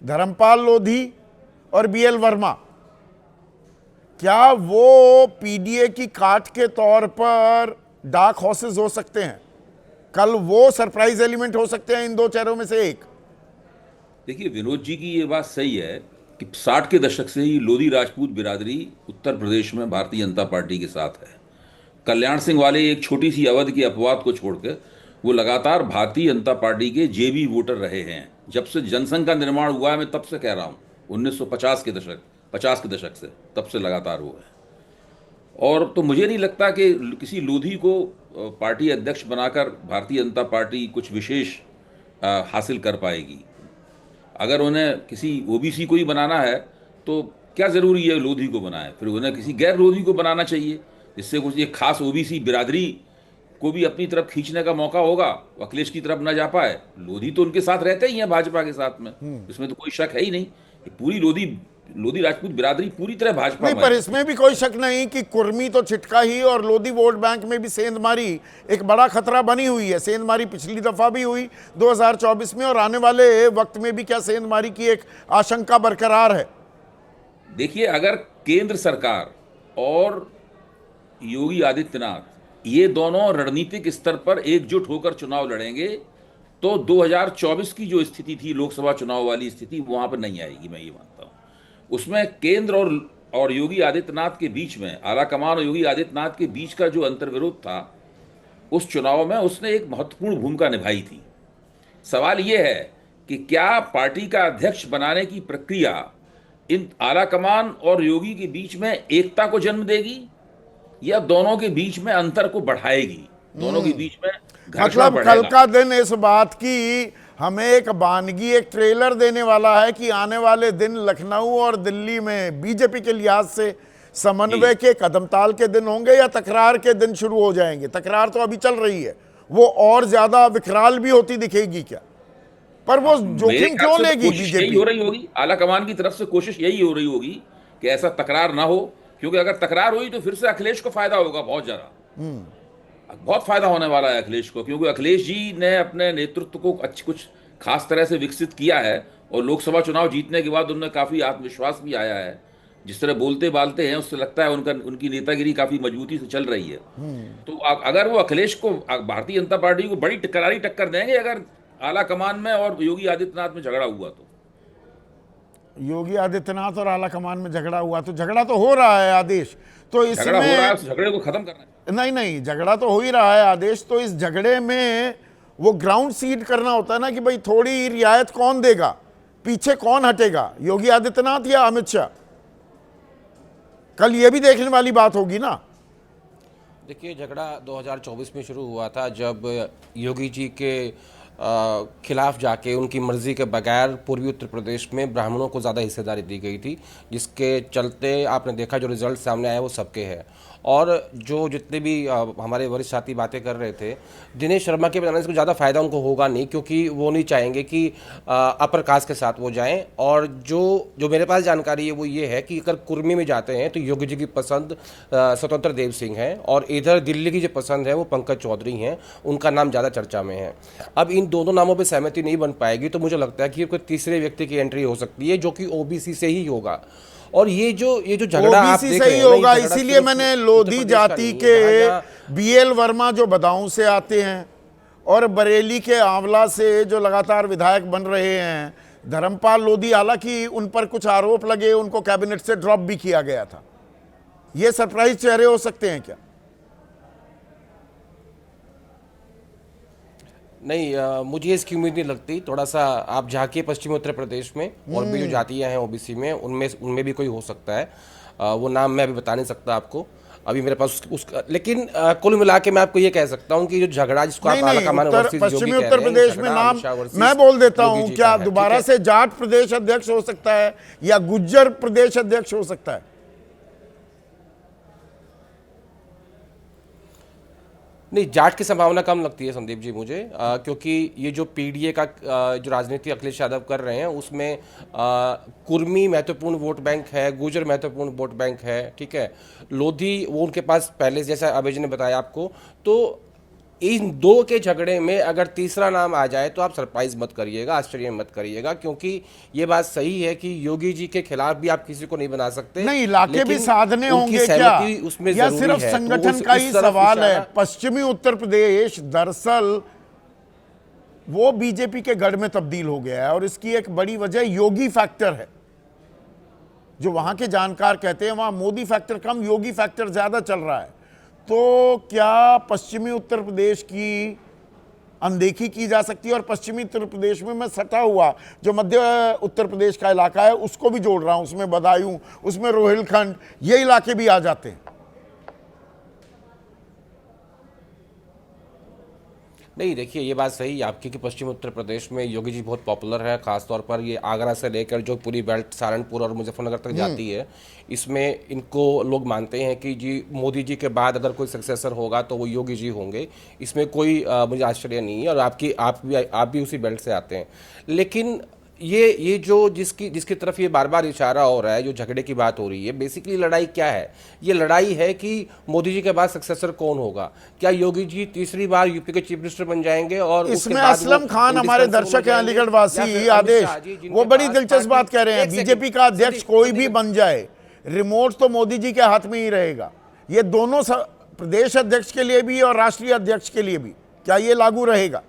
धर्मपाल लोधी और बीएल वर्मा, क्या वो पीडीए की काट के तौर पर डार्क हॉर्सेस हो सकते हैं? कल वो सरप्राइज एलिमेंट हो सकते हैं इन 2 चेहरों में से एक? देखिए, विनोद जी की ये बात सही है कि 60 के दशक से ही लोधी राजपूत बिरादरी उत्तर प्रदेश में भारतीय जनता पार्टी के साथ है। कल्याण सिंह वाले एक छोटी सी अवध के अपवाद को छोड़कर वो लगातार भारतीय जनता पार्टी के जेबी वोटर रहे हैं। जब से जनसंघ का निर्माण हुआ है, मैं तब से कह रहा हूँ, 1950 के दशक से, तब से लगातार वो है। और तो मुझे नहीं लगता कि किसी लोधी को पार्टी अध्यक्ष बनाकर भारतीय जनता पार्टी कुछ विशेष हासिल कर पाएगी। अगर उन्हें किसी ओबीसी को ही बनाना है तो क्या ज़रूरी है लोधी को बनाए? फिर उन्हें किसी गैर लोधी को बनाना चाहिए, जिससे कुछ एक खास ओबीसी बिरादरी को भी अपनी तरफ खींचने का मौका होगा, अखिलेश की तरफ ना जा पाए। लोधी तो उनके साथ रहते ही हैं भाजपा के साथ में, इसमें तो कोई शक है ही नहीं। पूरी लोधी राजपूत बिरादरी पूरी तरह भाजपा नहीं, में पर है। इसमें भी कोई शक नहीं कि कुर्मी तो छिटका ही, और लोधी वोट बैंक में भी सेंधमारी एक बड़ा खतरा बनी हुई है। सेंधमारी पिछली दफा भी हुई 2024 में, और आने वाले वक्त में भी क्या सेंधमारी की एक आशंका बरकरार है? देखिए, अगर केंद्र सरकार और योगी आदित्यनाथ ये दोनों रणनीतिक स्तर पर एकजुट होकर चुनाव लड़ेंगे तो 2024 की जो स्थिति थी, लोकसभा चुनाव वाली स्थिति, वहां पर नहीं आएगी। मैं ये मानता हूं। उसमें केंद्र और योगी आदित्यनाथ के बीच में, आलाकमान और योगी आदित्यनाथ के बीच का जो अंतर्विरोध था, उस चुनाव में उसने एक महत्वपूर्ण भूमिका निभाई थी। सवाल यह है कि क्या पार्टी का अध्यक्ष बनाने की प्रक्रिया इन आलाकमान और योगी के बीच में एकता को जन्म देगी या दोनों के बीच में अंतर को बढ़ाएगी, दोनों के बीच में घर्षण मतलब बढ़ेगा? कल का दिन इस बात की हमें एक वानगी, एक ट्रेलर देने वाला है कि आने वाले दिन लखनऊ और दिल्ली में बीजेपी के लिहाज से समन्वय के कदमताल के दिन होंगे या तकरार के दिन शुरू हो जाएंगे? तकरार तो अभी चल रही है, वो और ज्यादा विकराल भी होती दिखेगी क्या? पर वो जोखिम क्यों लेगी कोशिश यही बीजेपी? हो रही होगी, आलाकमान की तरफ से कोशिश यही हो रही होगी कि ऐसा तकरार ना हो, क्योंकि अगर तकरार हुई तो फिर से अखिलेश को फायदा होगा, बहुत ज्यादा, बहुत फायदा होने वाला है अखिलेश को, क्योंकि अखिलेश जी ने अपने नेतृत्व को कुछ खास तरह से विकसित किया है और लोकसभा चुनाव जीतने के बाद उनमें काफी आत्मविश्वास भी आया है। जिस तरह बोलते बालते हैं, उससे लगता है उनकी नेतागिरी काफी मजबूती से चल रही है। तो अगर वो अखिलेश को, भारतीय जनता पार्टी को बड़ी करारी टक्कर देंगे अगर आला कमान में और योगी आदित्यनाथ में झगड़ा हुआ तो। योगी आदित्यनाथ और आला कमान में झगड़ा हुआ तो झगड़ा तो हो रहा है आदेश, तो झगड़ा हो रहा है, इसमें उस झगड़े को खत्म करना है। नहीं, झगड़ा तो हो ही रहा है आदेश, तो इस झगड़े में वो ग्राउंड सीड करना होता है ना कि भाई थोड़ी रियायत कौन देगा, पीछे कौन हटेगा, योगी आदित्यनाथ या अमित शाह। कल ये भी देखने वाली बात होगी ना। देखिए, झगड़ा 2024 में शुरू हुआ था जब योगी जी के खिलाफ जाके उनकी मर्जी के बगैर पूर्वी उत्तर प्रदेश में ब्राह्मणों को ज़्यादा हिस्सेदारी दी गई थी, जिसके चलते आपने देखा जो रिजल्ट सामने आए वो सबके हैं। और जो जितने भी हमारे वरिष्ठ साथी बातें कर रहे थे, दिनेश शर्मा के बनाने से ज़्यादा फायदा उनको होगा नहीं, क्योंकि वो नहीं चाहेंगे कि अपर कास्ट के साथ वो जाएं। और जो मेरे पास जानकारी है वो ये है कि अगर कुर्मी में जाते हैं तो योगी जी की पसंद स्वतंत्र देव सिंह है, और इधर दिल्ली की जो पसंद है वो पंकज चौधरी हैं, उनका नाम ज़्यादा चर्चा में है। अब इन दोनों नामों पर सहमति नहीं बन पाएगी तो मुझे लगता है कि कोई तीसरे व्यक्ति की एंट्री हो सकती है, जो कि ओबीसी से ही होगा। और ये जो झगड़ा आप देख रहे हैं, होगा, इसीलिए मैंने लोधी जाति के बीएल वर्मा जो बदाऊं से आते हैं और बरेली के आंवला से जो लगातार विधायक बन रहे हैं, धर्मपाल लोधी, हालांकि उन पर कुछ आरोप लगे, उनको कैबिनेट से ड्रॉप भी किया गया था। ये सरप्राइज चेहरे हो सकते हैं क्या? नहीं, मुझे इसकी उम्मीद नहीं लगती। थोड़ा सा आप झांकिए पश्चिमी उत्तर प्रदेश में और भी जो जातियां हैं ओबीसी में, उनमें भी कोई हो सकता है। वो नाम मैं अभी बता नहीं सकता आपको, अभी मेरे पास उसका। लेकिन कुल मिला के मैं आपको ये कह सकता हूं कि जो झगड़ा जिसको आप आला कमान वर्सेस पश्चिमी उत्तर प्रदेश में नाम मैं बोल देता हूं, क्या दोबारा से जाट प्रदेश अध्यक्ष हो सकता है या गुज्जर प्रदेश अध्यक्ष हो सकता है? नहीं, जाट की संभावना कम लगती है संदीप जी मुझे, क्योंकि ये जो पीडीए का जो राजनीति अखिलेश यादव कर रहे हैं उसमें कुर्मी महत्वपूर्ण वोट बैंक है, गुर्जर महत्वपूर्ण वोट बैंक है, ठीक है, लोधी वो उनके पास पहले, जैसा अभय जी ने बताया आपको। तो इन दो के झगड़े में अगर तीसरा नाम आ जाए तो आप सरप्राइज मत करिएगा, आश्चर्य मत करिएगा, क्योंकि ये बात सही है कि योगी जी के खिलाफ भी आप किसी को नहीं बना सकते। नहीं, इलाके भी साधने होंगे क्या, उसमें या सिर्फ संगठन का ही सवाल है? पश्चिमी उत्तर प्रदेश दरअसल वो बीजेपी के गढ़ में तब्दील हो गया है और इसकी एक बड़ी वजह योगी फैक्टर है। जो वहां के जानकार कहते हैं वहां मोदी फैक्टर कम, योगी फैक्टर ज्यादा चल रहा है। तो क्या पश्चिमी उत्तर प्रदेश की अनदेखी की जा सकती है? और पश्चिमी उत्तर प्रदेश में मैं सटा हुआ जो मध्य उत्तर प्रदेश का इलाका है उसको भी जोड़ रहा हूं, उसमें बदायूं, उसमें रोहिलखंड, ये इलाके भी आ जाते हैं। नहीं, देखिए ये बात सही है आपकी कि पश्चिम उत्तर प्रदेश में योगी जी बहुत पॉपुलर है, खासतौर पर ये आगरा से लेकर जो पूरी बेल्ट सहारनपुर और मुजफ्फरनगर तक जाती है, इसमें इनको लोग मानते हैं कि जी मोदी जी के बाद अगर कोई सक्सेसर होगा तो वो योगी जी होंगे। इसमें कोई मुझे आश्चर्य नहीं है, और आप भी उसी बेल्ट से आते हैं। लेकिन ये जो जिसकी तरफ ये बार बार इशारा हो रहा है, जो झगड़े की बात हो रही है, बेसिकली लड़ाई क्या है? ये लड़ाई है कि मोदी जी के बाद सक्सेसर कौन होगा। क्या योगी जी तीसरी बार यूपी के चीफ मिनिस्टर बन जाएंगे? और इसमें असलम खान हमारे दर्शक हैं अलीगढ़ वासी आदेश, वो बड़ी दिलचस्प बात कह रहे हैं, बीजेपी का अध्यक्ष कोई भी बन जाए, रिमोट तो मोदी जी के हाथ में ही रहेगा। ये दोनों प्रदेश अध्यक्ष के लिए भी और राष्ट्रीय अध्यक्ष के लिए भी, क्या ये लागू रहेगा?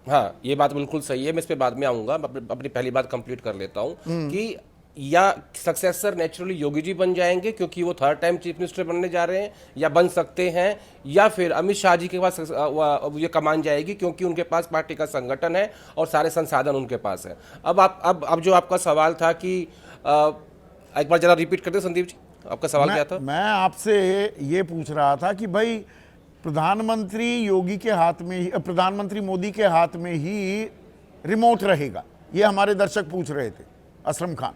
हाँ, ये बात बिल्कुल सही है, मैं इस पे बाद में आऊंगा। अपनी पहली बात कंप्लीट कर लेता हूं कि या सक्सेसर नेचुरली योगी जी बन जाएंगे क्योंकि वो थर्ड टाइम चीफ मिनिस्टर बनने जा रहे हैं, या बन सकते हैं, या फिर अमित शाह जी के पास ये कमान जाएगी क्योंकि उनके पास पार्टी का संगठन है और सारे संसाधन उनके पास है। अब जो आपका सवाल था कि एक बार जरा रिपीट करते संदीप जी, आपका सवाल क्या था? मैं आपसे ये पूछ रहा था कि भाई प्रधानमंत्री योगी के हाथ में ही, प्रधानमंत्री मोदी के हाथ में ही रिमोट रहेगा, ये हमारे दर्शक पूछ रहे थे। असलम खान,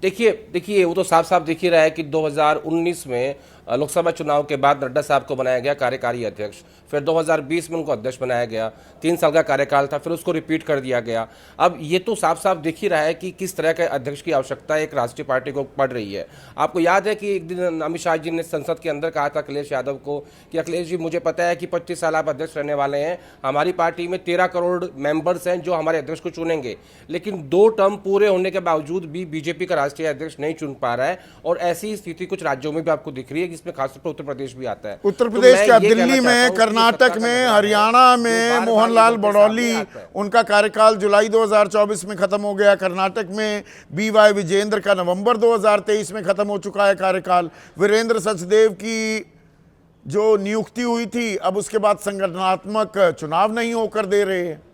देखिए वो तो साफ साफ दिख ही रहा है कि 2019 में लोकसभा चुनाव के बाद नड्डा साहब को बनाया गया कार्यकारी अध्यक्ष, फिर 2020 में उनको अध्यक्ष बनाया गया, 3 साल का कार्यकाल था, फिर उसको रिपीट कर दिया गया। अब ये तो साफ साफ दिख ही रहा है कि किस तरह के अध्यक्ष की आवश्यकता एक राष्ट्रीय पार्टी को पड़ रही है। आपको याद है कि एक दिन अमित शाह जी ने संसद के अंदर कहा था अखिलेश यादव को कि अखिलेश जी, मुझे पता है कि 25 साल आप अध्यक्ष रहने वाले हैं, हमारी पार्टी में 13 करोड़ मेंबर्स हैं जो हमारे अध्यक्ष को चुनेंगे, लेकिन 2 टर्म पूरे होने के बावजूद भी बीजेपी का राष्ट्रीय अध्यक्ष नहीं चुन पा रहा है। और ऐसी स्थिति कुछ राज्यों में भी आपको दिख रही है, जिसमें खासतौर पर उत्तर प्रदेश भी आता है। उत्तर प्रदेश क्या, दिल्ली में, कर्नाटक में, हरियाणा में मोहनलाल बड़ौली, उनका कार्यकाल जुलाई 2024 में खत्म हो गया। कर्नाटक में BY विजेंद्र का नवंबर 2023 में खत्म हो चुका है कार्यकाल। वीरेंद्र सचदेव की जो नियुक्ति हुई थी, अब उसके बाद संगठनात्मक चुनाव नहीं होकर दे रहे हैं।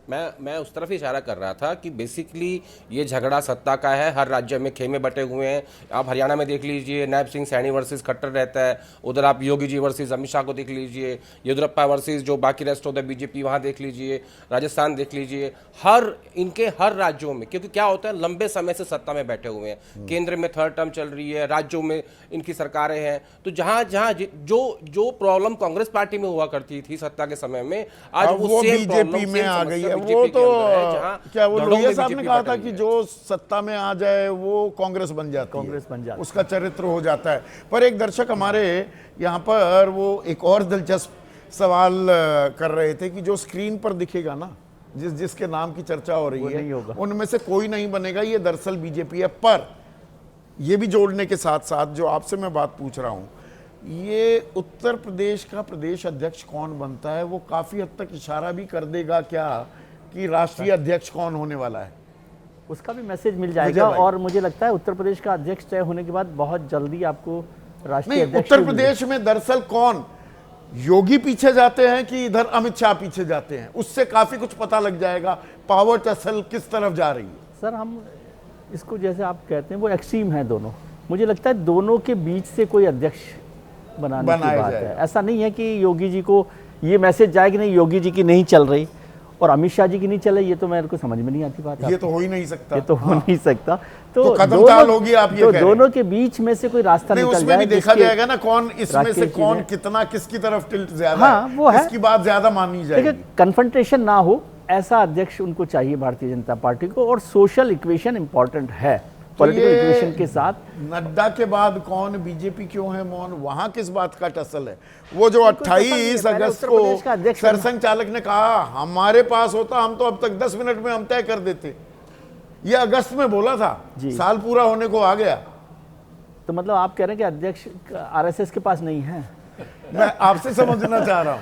मैं उस तरफ ही इशारा कर रहा था कि बेसिकली ये झगड़ा सत्ता का है, हर राज्य में खेमे बटे हुए हैं। आप हरियाणा में देख लीजिए, नायब सिंह सैनी वर्सेस खट्टर रहता है, उधर आप योगी जी वर्सेस अमित शाह को देख लीजिए, येदियुरप्पा वर्सेस जो बाकी रेस्ट ऑफ द बीजेपी वहाँ देख लीजिए, राजस्थान देख लीजिए, हर राज्यों में, क्योंकि क्या होता है, लंबे समय से सत्ता में बैठे हुए हैं, केंद्र में 3rd टर्म चल रही है, राज्यों में इनकी सरकारें हैं, तो जहाँ जो प्रॉब्लम कांग्रेस पार्टी में हुआ करती थी सत्ता के समय में, आज वो बीजेपी में आ गई है। वो तो क्या वो लोहिया साहब ने कहा था कि जो सत्ता में आ जाए वो कांग्रेस बन जाती है, उसका चरित्र हो जाता है। पर एक दर्शक हमारे यहाँ पर वो एक और दिलचस्प सवाल कर रहे थे कि जो स्क्रीन पर दिखेगा ना, जिसके नाम की चर्चा हो रही है, उनमें से कोई नहीं बनेगा, ये दरअसल बीजेपी है। पर ये भी जोड़ने के साथ साथ जो आपसे मैं बात पूछ रहा हूँ, ये उत्तर प्रदेश का प्रदेश अध्यक्ष कौन बनता है, वो काफी हद तक इशारा भी कर देगा क्या कि राष्ट्रीय अध्यक्ष कौन होने वाला है? उसका भी मैसेज मिल जाएगा। और मुझे लगता है उत्तर प्रदेश का अध्यक्ष तय होने के बाद बहुत जल्दी आपको राष्ट्रीय अध्यक्ष उत्तर प्रदेश में दरअसल कौन, योगी पीछे जाते हैं कि इधर अमित शाह पीछे जाते हैं, उससे काफी कुछ पता लग जाएगा पावर टसल किस तरफ जा रही है। सर, हम इसको जैसे आप कहते हैं वो एक्सट्रीम है दोनों। मुझे लगता है दोनों के बीच से कोई अध्यक्ष बनाने की बात है। ऐसा नहीं है कि योगी जी को ये मैसेज जाए कि नहीं, योगी जी की नहीं चल रही और अमित शाह जी की नहीं चले, ये तो मेरे को समझ में नहीं आती बात। ये तो हो ही नहीं सकता, ये तो हो नहीं सकता। तो कदमताल होगी, आप ये तो दोनों के बीच में से कोई रास्ता निकल जाए। उसमें भी देखा जाएगा ना कौन इसमें से कौन कितना किसकी तरफ टिल्ट ज्यादा है, वो है, इसकी बात ज्यादा मानी जाएगी। कन्फ्रंटेशन ना हो, ऐसा अध्यक्ष उनको चाहिए भारतीय जनता पार्टी को। और सोशल इक्वेशन इंपॉर्टेंट है, पॉलिटिकल इक्वेशन के साथ। नड्डा के बाद कौन, बीजेपी क्यों है मौन, वहां किस बात का टसल है? वो जो 28 अगस्त को सरसंघ चालक ने कहा हमारे पास होता हम तो अब तक 10 मिनट में हम तय कर देते, ये अगस्त में बोला था, साल पूरा होने को आ गया। तो मतलब आप कह रहे हैं कि अध्यक्ष RSS के पास नहीं है? मैं आपसे समझना चाह रहा हूँ,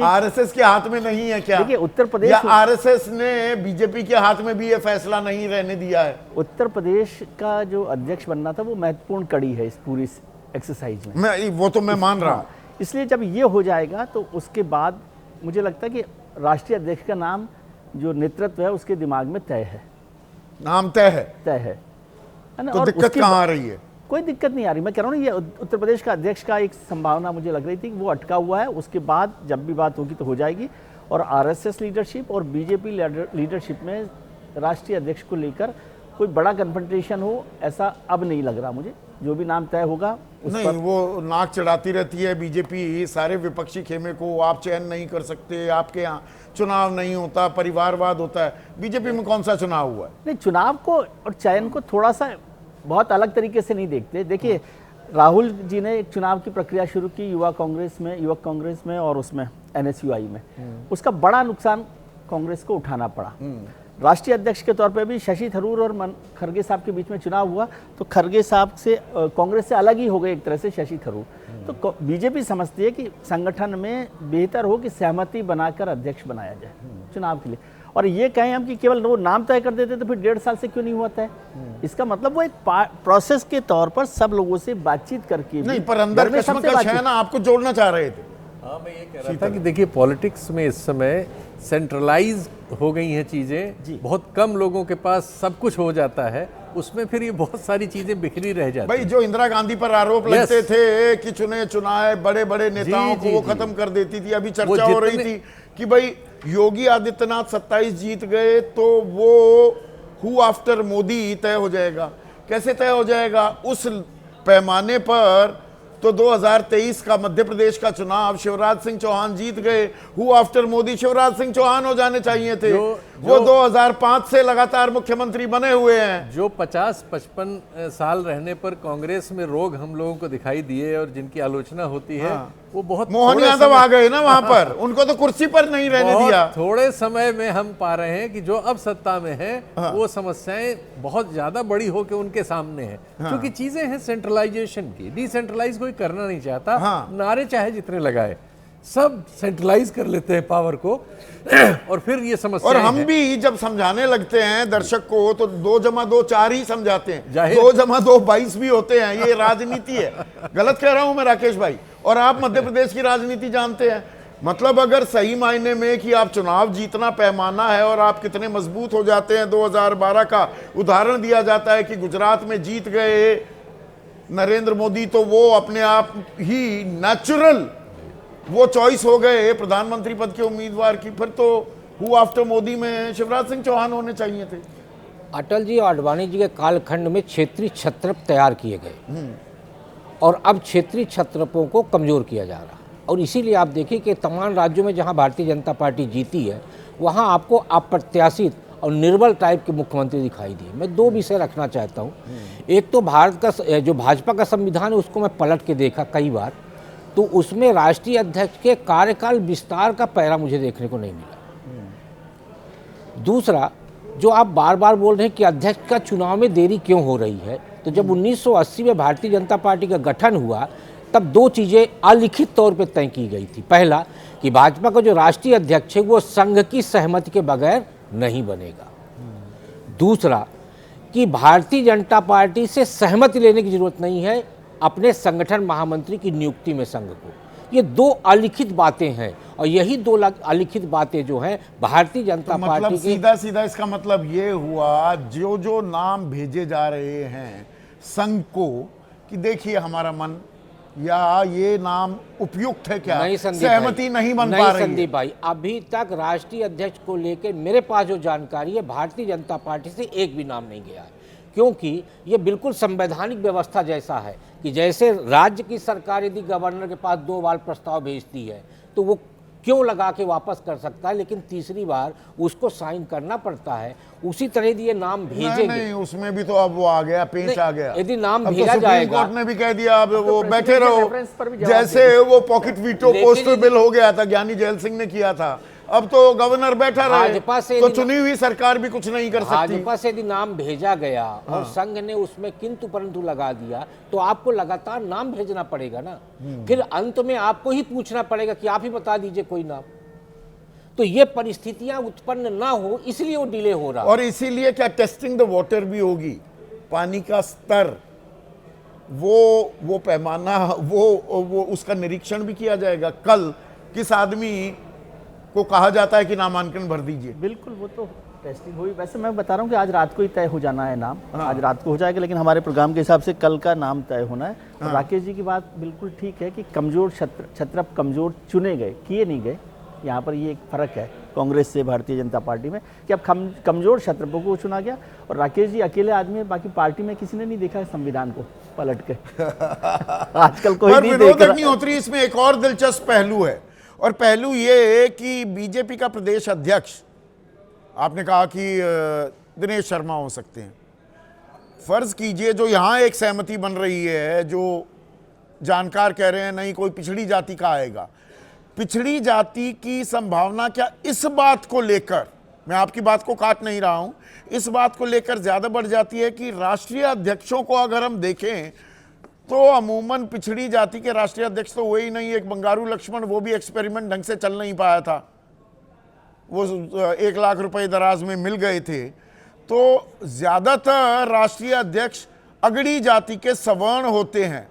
RSS के हाथ में नहीं है क्या? देखिए, उत्तर प्रदेश या RSS ने बीजेपी के हाथ में भी ये फैसला नहीं रहने दिया है? उत्तर प्रदेश का जो अध्यक्ष बनना था वो महत्वपूर्ण कड़ी है इस पूरी एक्सरसाइज में। वो तो मैं मान रहा हूँ। इसलिए जब ये हो जाएगा तो उसके बाद मुझे लगता है कि राष्ट्रीय अध्यक्ष का नाम जो नेतृत्व है उसके दिमाग में तय है, नाम तय है ना? तो दिक्कत कहाँ आ रही है? कोई दिक्कत नहीं आ रही। मैं कह रहा हूँ ये उत्तर प्रदेश का अध्यक्ष का एक संभावना मुझे लग रही थी कि वो अटका हुआ है। उसके बाद जब भी बात होगी तो हो जाएगी। और RSS लीडरशिप और बीजेपी लीडरशिप में राष्ट्रीय अध्यक्ष को लेकर कोई बड़ा कन्फ्रंटेशन हो, ऐसा अब नहीं लग रहा मुझे। जो भी नाम तय होगा नहीं, वो नाक चढ़ाती रहती है बीजेपी सारे विपक्षी खेमे को, आप चयन नहीं कर सकते, आपके यहाँ चुनाव नहीं होता, परिवारवाद होता है। बीजेपी में कौन सा चुनाव हुआ है? नहीं, चुनाव को और चयन को थोड़ा सा बहुत अलग तरीके से नहीं देखते। देखिए, राहुल जी ने एक चुनाव की प्रक्रिया शुरू की युवक कांग्रेस में और उसमें NSUI में, उसका बड़ा नुकसान कांग्रेस को उठाना पड़ा। राष्ट्रीय अध्यक्ष के तौर पे भी शशि थरूर और खरगे साहब के बीच में चुनाव हुआ तो खरगे साहब से कांग्रेस से अलग ही हो गए एक तरह से शशि थरूर। तो बीजेपी समझती है कि संगठन में बेहतर हो कि सहमति बनाकर अध्यक्ष बनाया जाए चुनाव के लिए। और ये कहें हम कि केवल वो नाम तय कर देते तो फिर 1.5 साल से क्यों नहीं हुआ तय? इसका मतलब वो एक प्रोसेस के तौर पर सब लोगों से बातचीत करके नहीं, पर अंदर कश्मकश है ना, आपको जोड़ना चाह रहे थे। हाँ, मैं ये कह रहा था कि देखिए पॉलिटिक्स में इस समय सेंट्रलाइज हो गई हैं चीजें, बहुत कम लोगों के पास सब कुछ हो जाता है, उसमें फिर ये बहुत सारी चीजें बिखरी रह जाती भाई। जो इंदिरा गांधी पर आरोप लगते थे कि चुने चुनाए बड़े बड़े नेताओं को वो खत्म कर देती थी, अभी चर्चा हो रही थी कि भाई योगी आदित्यनाथ 27 जीत गए तो वो हु आफ्टर मोदी तय हो जाएगा। कैसे तय हो जाएगा? उस पैमाने पर तो 2023 का मध्य प्रदेश का चुनाव शिवराज सिंह चौहान जीत गए। हु आफ्टर मोदी शिवराज सिंह चौहान हो जाने चाहिए थे। वो 2005 से लगातार मुख्यमंत्री बने हुए हैं। जो 50-55 साल रहने पर कांग्रेस में रोग हम लोगों को दिखाई दिए और जिनकी आलोचना होती है, वो बहुत मोहन थोड़े यादव समय- आ गए ना वहां पर, उनको तो कुर्सी पर नहीं रहने बहुत दिया। थोड़े समय में हम पा रहे हैं कि जो अब सत्ता में है वो समस्याएं बहुत ज्यादा बड़ी होकर उनके सामने है, क्योंकि चीजें हैं सेंट्रलाइजेशन की। डिसेंट्रलाइज कोई करना नहीं चाहता, नारे चाहे जितने लगाए, सब सेंट्रलाइज कर लेते हैं पावर को और फिर ये समस्या। और हम भी जब समझाने लगते हैं दर्शक को तो 2 + 2 4 ही समझाते हैं, जाहिर। 2 + 2 22 भी होते हैं। ये राजनीति है। गलत कह रहा हूं मैं राकेश भाई? और आप मध्य प्रदेश की राजनीति जानते हैं। मतलब अगर सही मायने में कि आप चुनाव जीतना पैमाना है और आप कितने मजबूत हो जाते हैं। 2012 का उदाहरण दिया जाता है कि गुजरात में जीत गए नरेंद्र मोदी, तो वो अपने आप ही नेचुरल वो चॉइस हो गए प्रधानमंत्री पद के उम्मीदवार की। फिर तो हु आफ्टर मोदी में शिवराज सिंह चौहान होने चाहिए थे। अटल जी और आडवाणी जी के कालखंड में क्षेत्रीय छत्रप तैयार किए गए और अब क्षेत्रीय छत्रपों को कमजोर किया जा रहा है। और इसीलिए आप देखिए कि तमाम राज्यों में जहां भारतीय जनता पार्टी जीती है वहां आपको अप्रत्याशित और निर्बल टाइप के मुख्यमंत्री दिखाई दिए। मैं 2 विषय रखना चाहता हूं। एक तो भारत का जो भाजपा का संविधान है उसको मैं पलट के देखा कई बार, तो उसमें राष्ट्रीय अध्यक्ष के कार्यकाल विस्तार का पैरा मुझे देखने को नहीं मिला। दूसरा, जो आप बार बार बोल रहे हैं कि अध्यक्ष का चुनाव में देरी क्यों हो रही है, तो जब 1980 में भारतीय जनता पार्टी का गठन हुआ तब 2 चीज़ें अलिखित तौर पर तय की गई थी। पहला कि भाजपा का जो राष्ट्रीय अध्यक्ष है वो संघ की सहमति के बगैर नहीं बनेगा। दूसरा कि भारतीय जनता पार्टी से सहमति लेने की जरूरत नहीं है अपने संगठन महामंत्री की नियुक्ति में संघ को। ये 2 अलिखित बातें हैं और यही 2 अलिखित बातें जो हैं भारतीय जनता तो पार्टी मतलब के सीधा सीधा इसका मतलब ये हुआ जो जो नाम भेजे जा रहे हैं संघ को कि देखिए हमारा मन या ये नाम उपयुक्त है क्या, नहीं संदीप सहमति भाई, नहीं बन पा रही है। संदीप भाई, अभी तक राष्ट्रीय अध्यक्ष को लेकर मेरे पास जो जानकारी है भारतीय जनता पार्टी से एक भी नाम नहीं गया है, क्योंकि ये बिल्कुल संवैधानिक व्यवस्था जैसा है कि जैसे राज्य की सरकार यदि गवर्नर के पास 2 बार प्रस्ताव भेजती है तो वो क्यों लगा के वापस कर सकता है, लेकिन तीसरी बार उसको साइन करना पड़ता है। उसी तरह यदि ये नाम भेजेंगे नहीं, उसमें भी तो अब वो आ गया, पेंच आ गया। यदि नाम अब तो भेजा सुप्रीम जाएगा, कोर्ट ने भी कह दिया अब वो बैठे presidential रहो, reference पर भी जवाब जैसे वो पॉकेट वीटो लेकिन पोस्टर बिल हो गया था, ज्ञानी जैल सिंह ने किया था। अब तो गवर्नर बैठा रहे भाजपा से तो यदि चुनी हुई सरकार भी कुछ नहीं कर सकती। भाजपा से यदि नाम भेजा गया और संघ ने उसमें किंतु परंतु लगा दिया तो आपको लगातार नाम भेजना पड़ेगा ना। फिर अंत में आपको ही पूछना पड़ेगा कि आप ही बता दीजिए कोई नाम। तो ये परिस्थितियां उत्पन्न ना हो इसलिए वो डिले हो रहा है। और इसीलिए क्या टेस्टिंग द वाटर भी होगी, पानी का स्तर, वो पैमाना, वो उसका निरीक्षण भी किया जाएगा। कल किस आदमी को कहा जाता है कि नामांकन भर दीजिए, बिल्कुल वो तो टेस्टिंग हुई। वैसे मैं बता रहा हूँ कि आज रात को ही तय हो जाना है नाम, आज रात को हो जाएगा, लेकिन हमारे प्रोग्राम के हिसाब से कल का नाम तय होना है। और राकेश जी की बात बिल्कुल ठीक है कि कमजोर छत्रप कमजोर चुने गए, किए नहीं गए। यहाँ पर ये एक फ़र्क है कांग्रेस से भारतीय जनता पार्टी में कि अब कमजोर छत्रपों को चुना गया। और राकेश जी अकेले आदमी है, बाकी पार्टी में किसी ने नहीं देखा है संविधान को पलट के आजकल कोई पर नहीं देख विनोद रहा। अग्निहोत्री इसमें एक और दिलचस्प पहलू है, और पहलू ये कि बीजेपी का प्रदेश अध्यक्ष, आपने कहा कि दिनेश शर्मा हो सकते हैं। फर्ज कीजिए जो यहाँ एक सहमति बन रही है, जो जानकार कह रहे हैं नहीं कोई पिछड़ी जाति का आएगा, पिछड़ी जाति की संभावना क्या इस बात को लेकर, मैं आपकी बात को काट नहीं रहा हूं, इस बात को लेकर ज्यादा बढ़ जाती है कि राष्ट्रीय अध्यक्षों को अगर हम देखें तो अमूमन पिछड़ी जाति के राष्ट्रीय अध्यक्ष तो हुए ही नहीं। एक बंगारू लक्ष्मण, वो भी एक्सपेरिमेंट ढंग से चल नहीं पाया था, वो 1 लाख रुपए दराज में मिल गए थे। तो ज्यादातर राष्ट्रीय अध्यक्ष अगड़ी जाति के सवर्ण होते हैं।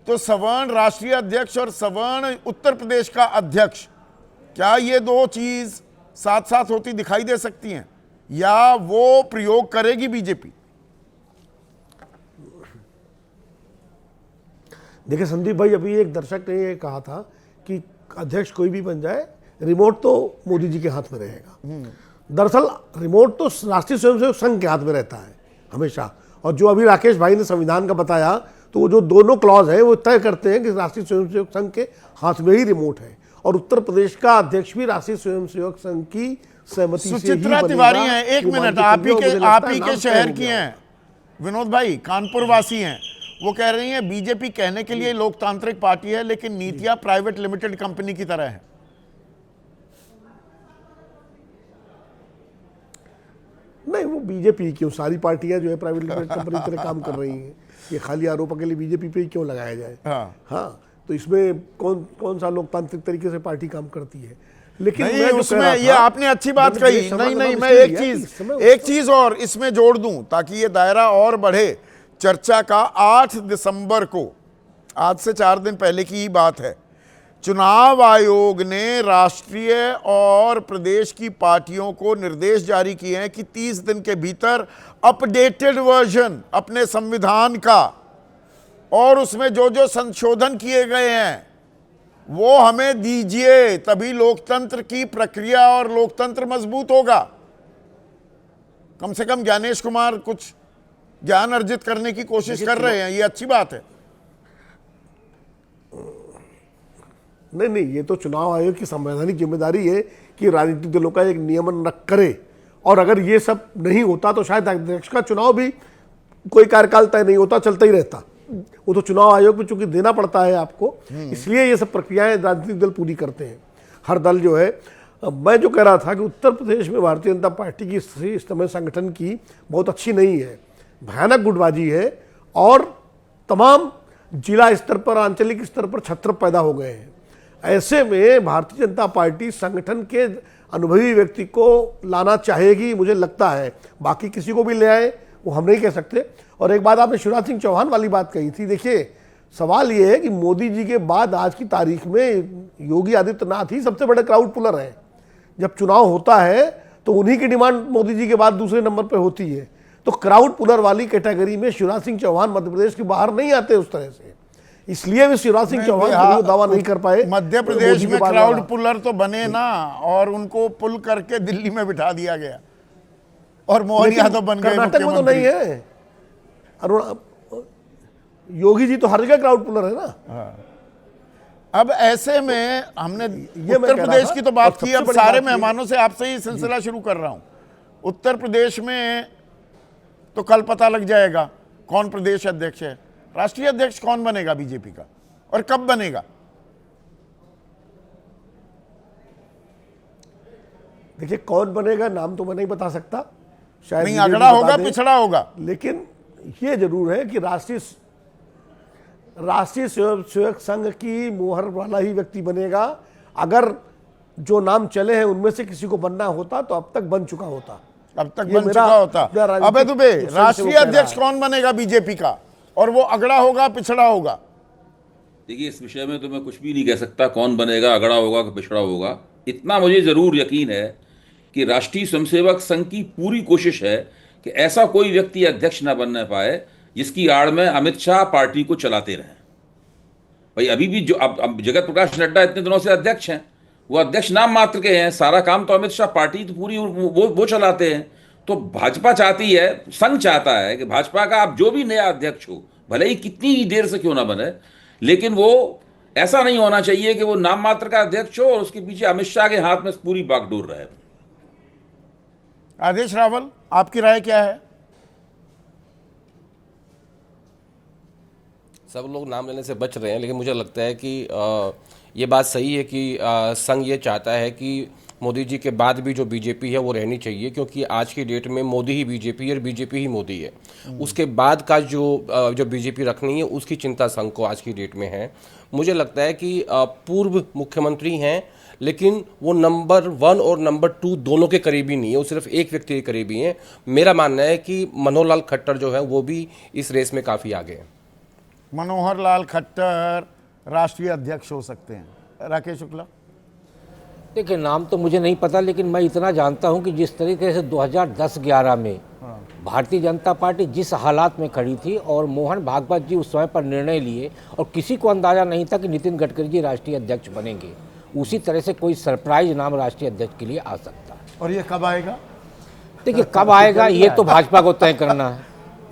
तो सवर्ण राष्ट्रीय अध्यक्ष और सवर्ण उत्तर प्रदेश का अध्यक्ष, क्या ये 2 चीज साथ साथ होती दिखाई दे सकती हैं, या वो प्रयोग करेगी बीजेपी? देखिए संदीप भाई, अभी एक दर्शक ने ये कहा था कि अध्यक्ष कोई भी बन जाए, रिमोट तो मोदी जी के हाथ में रहेगा। दरअसल रिमोट तो राष्ट्रीय स्वयंसेवक संघ के हाथ में रहता है हमेशा, और जो अभी राकेश भाई ने संविधान का बताया, तो वो जो दोनों क्लॉज है वो तय करते हैं कि राष्ट्रीय स्वयंसेवक संघ के हाथ में ही रिमोट है, और उत्तर प्रदेश का अध्यक्ष भी राष्ट्रीय स्वयंसेवक संघ की सहमति से ही सुचित्रा बनेगा। तिवारी हैं, एक ये मान मिनट, के आप ही चलिए, के मुझे लगता आप है ही नाम के तय शहर हो की गया। हैं विनोद भाई, कानपुर वासी हैं, वो कह रही हैं बीजेपी कहने के लिए लोकतांत्रिक पार्टी है लेकिन नीतियां प्राइवेट लिमिटेड कंपनी की तरह हैं। नहीं, वो बीजेपी क्यों, सारी पार्टियां जो है प्राइवेट लिमिटेड कंपनी की तरह काम कर रही हैं, ये खाली आरोप के लिए बीजेपी पे ही क्यों लगाया जाए। हाँ, तो इसमें कौन सा लोकतांत्रिक तरीके से पार्टी काम करती है। लेकिन नहीं, मैं जो उसमें कह रहा ये था, आपने अच्छी बात मैंने ये कही। सवाल नहीं, मतलब मैं इसलिए एक लिया कि इस समय एक चीज और इसमें जोड़ दूं ताकि ये दायरा और बढ़े चर्चा का। 8 दिसंबर को, आज से 4 दिन पहले की ही बात है, चुनाव आयोग ने राष्ट्रीय और प्रदेश की पार्टियों को निर्देश जारी किए हैं कि 30 दिन के भीतर अपडेटेड वर्जन अपने संविधान का और उसमें जो जो संशोधन किए गए हैं वो हमें दीजिए, तभी लोकतंत्र की प्रक्रिया और लोकतंत्र मजबूत होगा। कम से कम ज्ञानेश कुमार कुछ ज्ञान अर्जित करने की कोशिश कर रहे हैं, ये अच्छी बात है। नहीं, ये तो चुनाव आयोग की संवैधानिक जिम्मेदारी है कि राजनीतिक दलों का एक नियमन करे, और अगर ये सब नहीं होता तो शायद अध्यक्ष का चुनाव भी कोई कार्यकाल तय नहीं होता, चलता ही रहता। वो तो चुनाव आयोग में चूंकि देना पड़ता है आपको, इसलिए ये सब प्रक्रियाएं राजनीतिक दल पूरी करते हैं, हर दल जो है। मैं जो कह रहा था कि उत्तर प्रदेश में भारतीय जनता पार्टी की स्थिति इस समय संगठन की बहुत अच्छी नहीं है, भयानक गुटबाजी है, और तमाम जिला स्तर पर, आंचलिक स्तर पर छत्र पैदा हो गए हैं। ऐसे में भारतीय जनता पार्टी संगठन के अनुभवी व्यक्ति को लाना चाहेगी, मुझे लगता है। बाकी किसी को भी ले आए वो हम नहीं कह सकते। और एक बात आपने शिवराज सिंह चौहान वाली बात कही थी, देखिए सवाल ये है कि मोदी जी के बाद आज की तारीख में योगी आदित्यनाथ ही सबसे बड़े क्राउड पुलर हैं। जब चुनाव होता है तो उन्हीं की डिमांड मोदी जी के बाद दूसरे नंबर पर होती है, तो क्राउड पुलर वाली कैटेगरी में शिवराज सिंह चौहान मध्य प्रदेश के बाहर नहीं आते उस तरह से, इसलिए भी शिवराज सिंह चौहान वो दावा नहीं कर पाए। मध्य प्रदेश में क्राउड पुलर तो बने ना, और उनको पुल करके दिल्ली में बिठा दिया गया, और मोहन यादव बन गए कर्नाटक में तो नहीं है, योगी जी तो हर जगह क्राउड पुलर है ना। अब ऐसे में हमने उत्तर प्रदेश की तो बात की, अब सारे मेहमानों से आपसे ही सिलसिला शुरू कर रहा हूं। उत्तर प्रदेश में तो कल पता लग जाएगा कौन प्रदेश अध्यक्ष है, राष्ट्रीय अध्यक्ष कौन बनेगा बीजेपी का, और कब बनेगा। देखिए कौन बनेगा नाम तो मैं नहीं बता सकता, शायद नहीं, अगड़ा होगा पिछड़ा होगा, लेकिन ये जरूर है कि राष्ट्रीय स्वयंसेवक संघ की मोहर वाला ही व्यक्ति बनेगा। अगर जो नाम चले हैं उनमें से किसी को बनना होता तो अब तक बन चुका होता, अब तक बन चुका होता। अबे दुबे, राष्ट्रीय अध्यक्ष कौन बनेगा बीजेपी का, और वो अगड़ा होगा पिछड़ा होगा। देखिए, इस विषय में तो मैं कुछ भी नहीं कह सकता कौन बनेगा, अगड़ा होगा कि पिछड़ा होगा। इतना मुझे जरूर यकीन है कि राष्ट्रीय स्वयंसेवक संघ की पूरी कोशिश है कि ऐसा कोई व्यक्ति अध्यक्ष ना बनने पाए जिसकी आड़ में अमित शाह पार्टी को चलाते रहें। भाई अभी भी जो अब जगत प्रकाश नड्डा इतने दिनों से अध्यक्ष हैं, वो अध्यक्ष नाम मात्र के हैं, सारा काम तो अमित शाह पार्टी तो पूरी वो चलाते हैं। तो भाजपा चाहती है, संघ चाहता है कि भाजपा का आप जो भी नया अध्यक्ष हो, भले ही कितनी ही देर से क्यों ना बने, लेकिन वो ऐसा नहीं होना चाहिए कि वो नाम मात्र का अध्यक्ष हो और उसके पीछे अमित शाह के हाथ में पूरी बागडोर रहे। आदेश रावल, आपकी राय क्या है? सब लोग नाम लेने से बच रहे हैं, लेकिन मुझे लगता है कि ये बात सही है कि संघ ये चाहता है कि मोदी जी के बाद भी जो बीजेपी है वो रहनी चाहिए, क्योंकि आज की डेट में मोदी ही बीजेपी है और बीजेपी ही मोदी है। उसके बाद का जो बीजेपी रखनी है उसकी चिंता संघ को आज की डेट में है। मुझे लगता है कि पूर्व मुख्यमंत्री हैं, लेकिन वो नंबर 1 और नंबर 2 दोनों के करीबी नहीं है, वो सिर्फ एक व्यक्ति के करीबी हैं। मेरा मानना है कि मनोहर लाल खट्टर जो है वो भी इस रेस में काफ़ी आगे हैं। मनोहर लाल खट्टर राष्ट्रीय अध्यक्ष हो सकते हैं। राकेश शुक्ला, देखिए नाम तो मुझे नहीं पता, लेकिन मैं इतना जानता हूं कि जिस तरीके से 2010-11 में भारतीय जनता पार्टी जिस हालात में खड़ी थी और मोहन भागवत जी उस समय पर निर्णय लिए और किसी को अंदाजा नहीं था कि नितिन गडकरी जी राष्ट्रीय अध्यक्ष बनेंगे, उसी तरह से कोई सरप्राइज नाम राष्ट्रीय अध्यक्ष के लिए आ सकता है। और ये कब आएगा? देखिए कब आएगा ये तो भाजपा को तय करना है।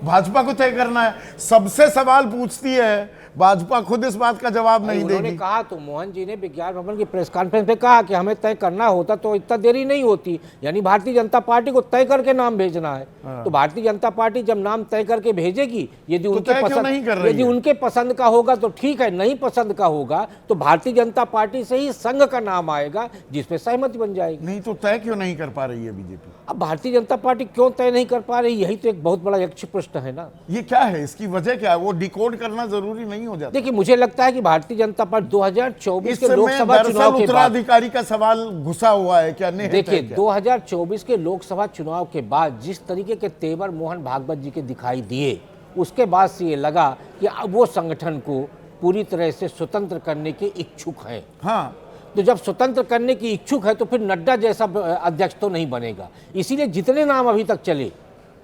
भाजपा को तय करना है। सबसे सवाल पूछती है, भाजपा खुद इस बात का जवाब नहीं उन्होंने देगी। कहा तो मोहन जी ने विज्ञान भवन की प्रेस कॉन्फ्रेंस में कहा कि हमें तय करना होता तो इतना देरी नहीं होती, यानी भारतीय जनता पार्टी को तय करके नाम भेजना है। तो भारतीय जनता पार्टी जब नाम तय करके भेजेगी, यदि उनके तय क्यों नहीं कर रही यदि है? उनके पसंद का होगा तो ठीक है, नहीं पसंद का होगा तो भारतीय जनता पार्टी से ही संघ का नाम आएगा जिसपे सहमति बन जाएगी। नहीं तो तय क्यों नहीं कर पा रही है बीजेपी? अब भारतीय जनता पार्टी क्यों तय नहीं कर पा रही, यही तो एक बहुत बड़ा यक्ष प्रश्न है ना। ये क्या है, इसकी वजह क्या है? वो डिकोड करना जरूरी नहीं हो जाता? देखिए मुझे लगता है कि भारतीय जनता पार्टी 2024 इस के समय लोकसभा चुनाव दरअसल के बाद, उत्तराधिकारी का सवाल घुसा हुआ है क्या? नहीं देखिए 2024 के लोकसभा चुनाव के बाद जिस तरीके के तेवर मोहन भागवत जी के दिखाई दिए, उसके बाद से ये लगा कि अब वो संगठन को पूरी तरह से स्वतंत्र करने के इच्छुक हैं। हाँ, तो जब स्वतंत्र करने की इच्छुक है तो फिर नड्डा जैसा अध्यक्ष तो नहीं बनेगा। इसीलिए जितने नाम अभी तक चले,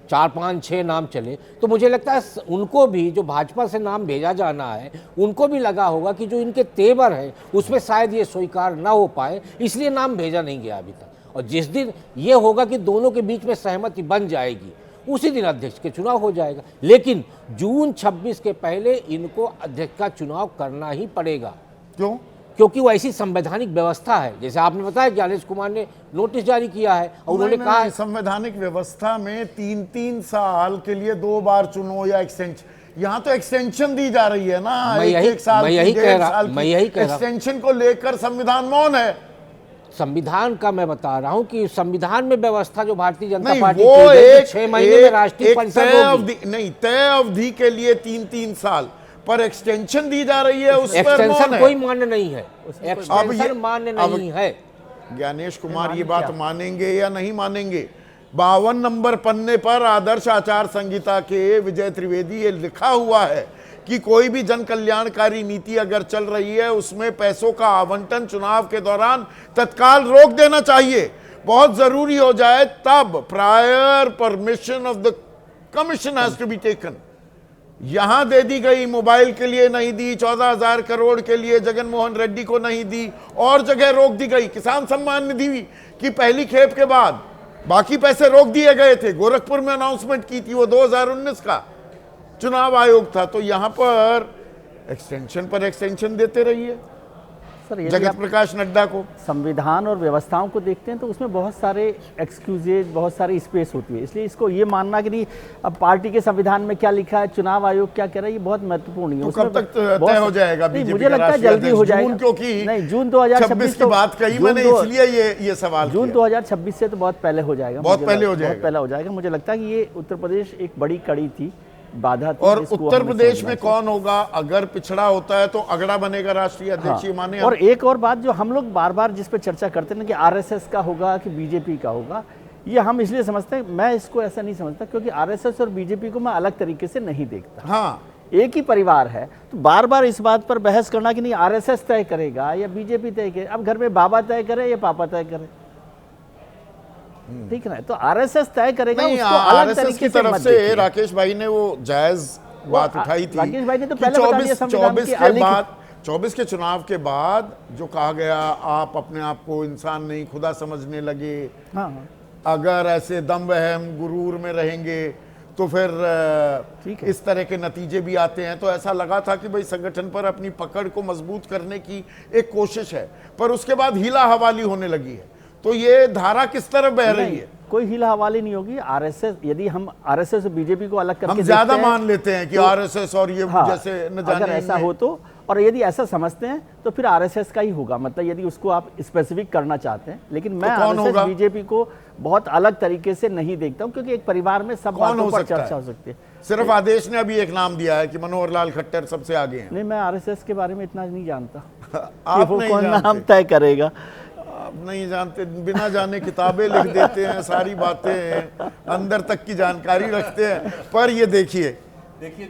4, 5, 6 नाम चले, तो मुझे लगता है उनको भी, जो भाजपा से नाम भेजा जाना है, उनको भी लगा होगा कि जो इनके तेवर है उसमें शायद ये स्वीकार ना हो पाए, इसलिए नाम भेजा नहीं गया अभी तक। और जिस दिन ये होगा कि दोनों के बीच में सहमति बन जाएगी, उसी दिन अध्यक्ष के चुनाव हो जाएगा। लेकिन जून 26 के पहले इनको अध्यक्ष का चुनाव करना ही पड़ेगा। क्यों? क्योंकि वो ऐसी संवैधानिक व्यवस्था है, जैसे आपने बताया कि अनिल कुमार ने नोटिस जारी किया है और उन्होंने कहा है संवैधानिक व्यवस्था में 3-3 साल के लिए 2 बार चुनो या एक्सटेंशन। यहाँ तो एक्सटेंशन दी जा रही है ना, मैं एक साल मैं की, यही 1.5 कह रहा साल मैं की। यही कह रहा एक्सटेंशन को लेकर संविधान मौन है। संविधान का मैं बता रहा हूं कि संविधान में व्यवस्था जो भारतीय जनता नहीं, पार्टी वो की है, एक 6 महीने में राष्ट्रीय परिषद तय होगी। अवधि नहीं, तय अवधि के लिए 3-3 साल पर एक्सटेंशन दी जा रही है, उस पर मौन एक्सटेंशन है। कोई मान्य नहीं है, अब ये- एक्सटेंशन मान्य नहीं है। ज्ञानेश कुमार ये बात मानेंगे या नहीं मानेंगे? 52 नंबर पन्ने पर आदर्श आचार संहिता के विजय त्रिवेदी ये लिखा हुआ है कि कोई भी जन कल्याणकारी नीति अगर चल रही है उसमें पैसों का आवंटन चुनाव के दौरान तत्काल रोक देना चाहिए। बहुत जरूरी हो जाए तब prior permission of the commission has to be taken. यहां दे दी गई, मोबाइल के लिए नहीं दी, 14,000 करोड़ के लिए जगन मोहन रेड्डी को नहीं दी, और जगह रोक दी गई। किसान सम्मान निधि की पहली खेप के बाद बाकी पैसे रोक दिए गए थे। गोरखपुर में अनाउंसमेंट की थी, वो 2019 का चुनाव आयोग था। तो यहां पर एक्सटेंशन देते रहिए सर, यदि जगत आप प्रकाश नड्डा को। संविधान और व्यवस्थाओं को देखते हैं तो उसमें बहुत सारे एक्सक्यूजेज, बहुत सारी स्पेस होती है। इसलिए इसको ये मानना कि नहीं अब पार्टी के संविधान में क्या लिखा है, चुनाव आयोग क्या कह रहा है, ये बहुत महत्वपूर्ण है। तो उसमें कब तक बहुत- तय हो जाएगा नहीं, बीजेपी मुझे का लगता है राष्ट्रीय जल्दी हो अध्यक्ष? जाएगा। जून, क्योंकि नहीं, जून 2026 की बात कही मैंने, इसलिए ये सवाल जून किया। 2026 से तो बहुत पहले हो जाएगा, बहुत मुझे पहले हो बहुत जाएगा। पहले हो जाएगा। मुझे लगता है कि ये उत्तर प्रदेश एक बड़ी कड़ी थी, बाधा थी। और जिसको उत्तर हमें प्रदेश समझना में चाहिए। कौन होगा? अगर पिछड़ा होता है तो अगड़ा बनेगा राष्ट्रीय अध्यक्ष, ये माने। और एक और बात जो हम लोग बार बार जिस पे चर्चा करते हैं कि आरएसएस का होगा कि बीजेपी का होगा, ये हम इसलिए समझते हैं, मैं इसको ऐसा नहीं समझता क्योंकि आरएसएस और बीजेपी को मैं अलग तरीके से नहीं देखता। हाँ, एक ही परिवार है, तो बार बार इस बात पर बहस करना कि नहीं आरएसएस तय करेगा या बीजेपी तय करे। अब घर में बाबा तय करे या पापा तय करे, ठीक है ना? तो आरएसएस तय करेगा, नहीं, उसको अलग आरएसएस तरीके की से तरफ मत से देखिए। राकेश भाई ने वो जायज बात उठाई थी। राकेश भाई ने तो कि पहले बता दिया संविधान की अलिखित- 24 के चुनाव के बाद जो कहा गया, आप अपने आप को इंसान नहीं खुदा समझने लगे, हाँ, हाँ। अगर ऐसे दम वहम गुरूर में रहेंगे तो फिर ठीक है। इस तरह के नतीजे भी आते हैं। तो ऐसा लगा था कि भाई संगठन पर अपनी पकड़ को मजबूत करने की एक कोशिश है, पर उसके बाद हीला हवाली होने लगी है। तो ये धारा किस तरफ बह रही है? कोई हिला हवाली नहीं होगी। आरएसएस, यदि हम आरएसएस और बीजेपी को अलग करके हम ज्यादा देखते हैं, मान लेते हैं कि तो- आरएसएस और ये हाँ, जैसे न जाने अगर ऐसा इनमें- हो तो, और यदि ऐसा समझते हैं तो फिर आरएसएस का ही होगा। मतलब यदि उसको आप स्पेसिफिक करना चाहते हैं, लेकिन मैं कौन आरएसएस होगा? बीजेपी को बहुत अलग तरीके से नहीं देखता हूं, क्योंकि एक परिवार में सब कौन बातों हो पर सकता चर्चा है? हो सकती है। सिर्फ आदेश ने अभी एक नाम दिया है कि मनोहर लाल खट्टर सबसे आगे हैं। नहीं, मैं आरएसएस के बारे में इतना नहीं जानता कि आप वो नहीं कौन जानते। नाम तय करेगा। आप नहीं जानते, बिना जाने किताबें लिख देते हैं, सारी बातें अंदर तक की जानकारी रखते हैं। पर ये देखिए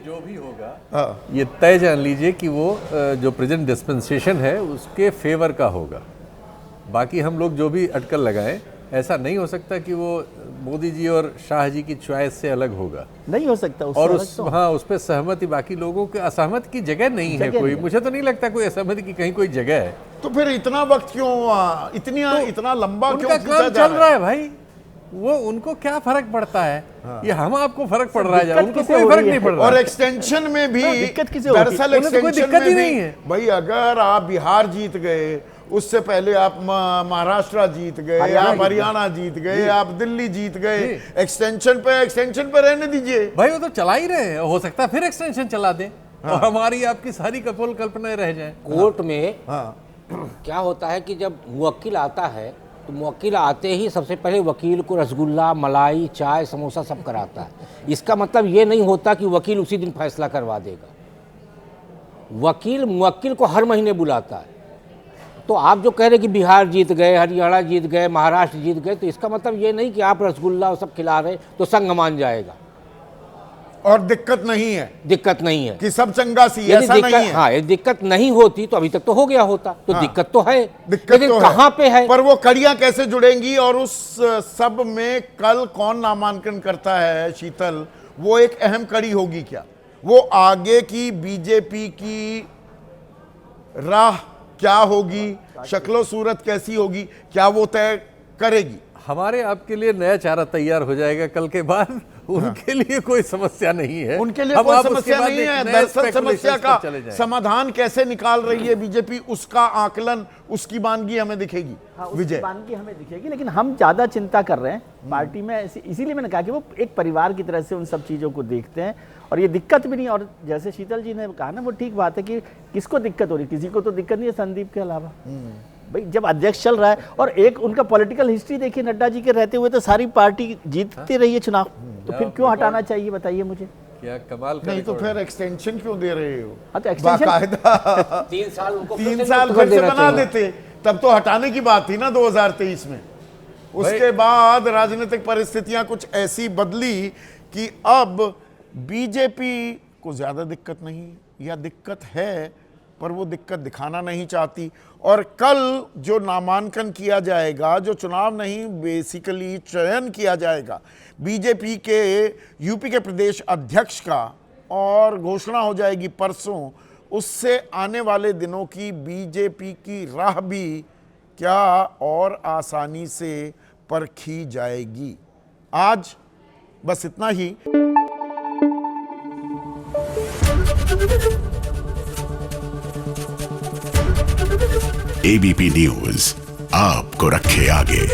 जो भी होगा, हाँ, ये तय जान लीजिए कि वो जो प्रेजेंट डिस्पेंसेशन है उसके फेवर का होगा। बाकी हम लोग जो भी अटकल लगाएं, ऐसा नहीं हो सकता कि वो मोदी जी और शाह जी की चॉइस से अलग होगा। नहीं हो सकता उससे और अलग उस तो। हाँ, उस पर सहमति बाकी लोगों के, असहमत की जगह नहीं है जगह कोई। नहीं है। मुझे तो नहीं लगता कोई असहमति की कहीं कोई जगह है। तो फिर इतना वक्त क्यों, इतना लंबा क्यों उनका खींचा काम जा चल रहा है भाई, वो उनको क्या फर्क पड़ता है? ये हम आपको फर्क पड़ रहा है, दिक्कत उनको किसे कोई हो फर्क रही नहीं है? पड़ रहा और है। एक्सटेंशन में भी दिक्कत किसे हो रही है? दरअसल उन्हें तो कोई एक्सटेंशन दिक्कत ही में नहीं भी है। भाई, अगर आप बिहार जीत गए, उससे पहले आप महाराष्ट्र जीत गए, आप हरियाणा जीत गए, आप दिल्ली जीत गए, एक्सटेंशन पे रहने दीजिए। भाई वो तो चला ही रहे हैं, हो सकता है फिर एक्सटेंशन चला दें और हमारी आपकी सारी कपोल कल्पनाएं रह जाएं। कोर्ट में हाँ, क्या होता है कि जब मुवक्किल आता है तो मुवक्किल आते ही सबसे पहले वकील को रसगुल्ला, मलाई, चाय, समोसा सब कराता है। इसका मतलब ये नहीं होता कि वकील उसी दिन फैसला करवा देगा। वकील मुवक्किल को हर महीने बुलाता है। तो आप जो कह रहे कि बिहार जीत गए, हरियाणा जीत गए, महाराष्ट्र जीत गए, तो इसका मतलब ये नहीं कि आप रसगुल्ला और सब खिला रहे तो संग मान जाएगा। और दिक्कत नहीं है दिक्कत नहीं है कि सब चंगा सी, यदि ऐसा नहीं है। हाँ, यदि दिक्कत नहीं होती तो अभी तक तो हो गया होता। तो हाँ, दिक्कत तो है, दिक्कत लेकिन तो कहाँ पे है? पर वो कड़ियां कैसे जुड़ेंगी? और उस सब में कल कौन नामांकन करता है शीतल, वो एक अहम कड़ी होगी क्या? वो आगे की बीजेपी की राह क्या होगी, शक्लो सूरत कैसी होगी, क्या वो तय करेगी? हमारे आपके लिए नया चारा तैयार हो जाएगा कल के बाद, उनके लिए कोई समस्या नहीं है। उनके लिए हम कोई आप उसके समस्या बाद नहीं एक है। नए दरअसल speculations समस्या पर का चले जाएं। समाधान कैसे निकाल रही है बीजेपी, उसका आकलन, उसकी मानगी हमें दिखेगी। हाँ, उसकी विजय, बानगी हमें दिखेगी, लेकिन हम ज़्यादा चिंता कर रहे हैं पार्टी में। इसीलिए मैंने कहा कि वो एक परिवार की तरह से उन सब चीज़ों को देखते हैं और ये दिक्कत भी नहीं। और जैसे शीतल जी ने कहा ना, वो ठीक बात है कि किसको दिक्कत हो रही, किसी को तो दिक्कत नहीं है संदीप के अलावा। भाई जब अध्यक्ष चल रहा है, और एक उनका पॉलिटिकल हिस्ट्री देखिए, नड्डा जी के रहते हुए तो सारी पार्टी जीतती रही है चुनाव, तो फिर क्यों हटाना चाहिए बताइए मुझे? क्या कमाल का नहीं तो record है। फिर एक्सटेंशन क्यों दे रहे हो? हाँ, तो extension- बाकायदा 3 साल उनको 3 साल फिर से बना देते, तब तो हटाने की बात थी ना 2023 में। उसके बाद राजनीतिक परिस्थितियां कुछ ऐसी बदली कि अब बीजेपी को ज्यादा दिक्कत नहीं, या दिक्कत है पर वो दिक्कत दिखाना नहीं चाहती। और कल जो नामांकन किया जाएगा, जो चुनाव नहीं बेसिकली चयन किया जाएगा बीजेपी के यूपी के प्रदेश अध्यक्ष का, और घोषणा हो जाएगी परसों, उससे आने वाले दिनों की बीजेपी की राह भी क्या और आसानी से परखी जाएगी। आज बस इतना ही। एबीपी न्यूज आपको रखे आगे।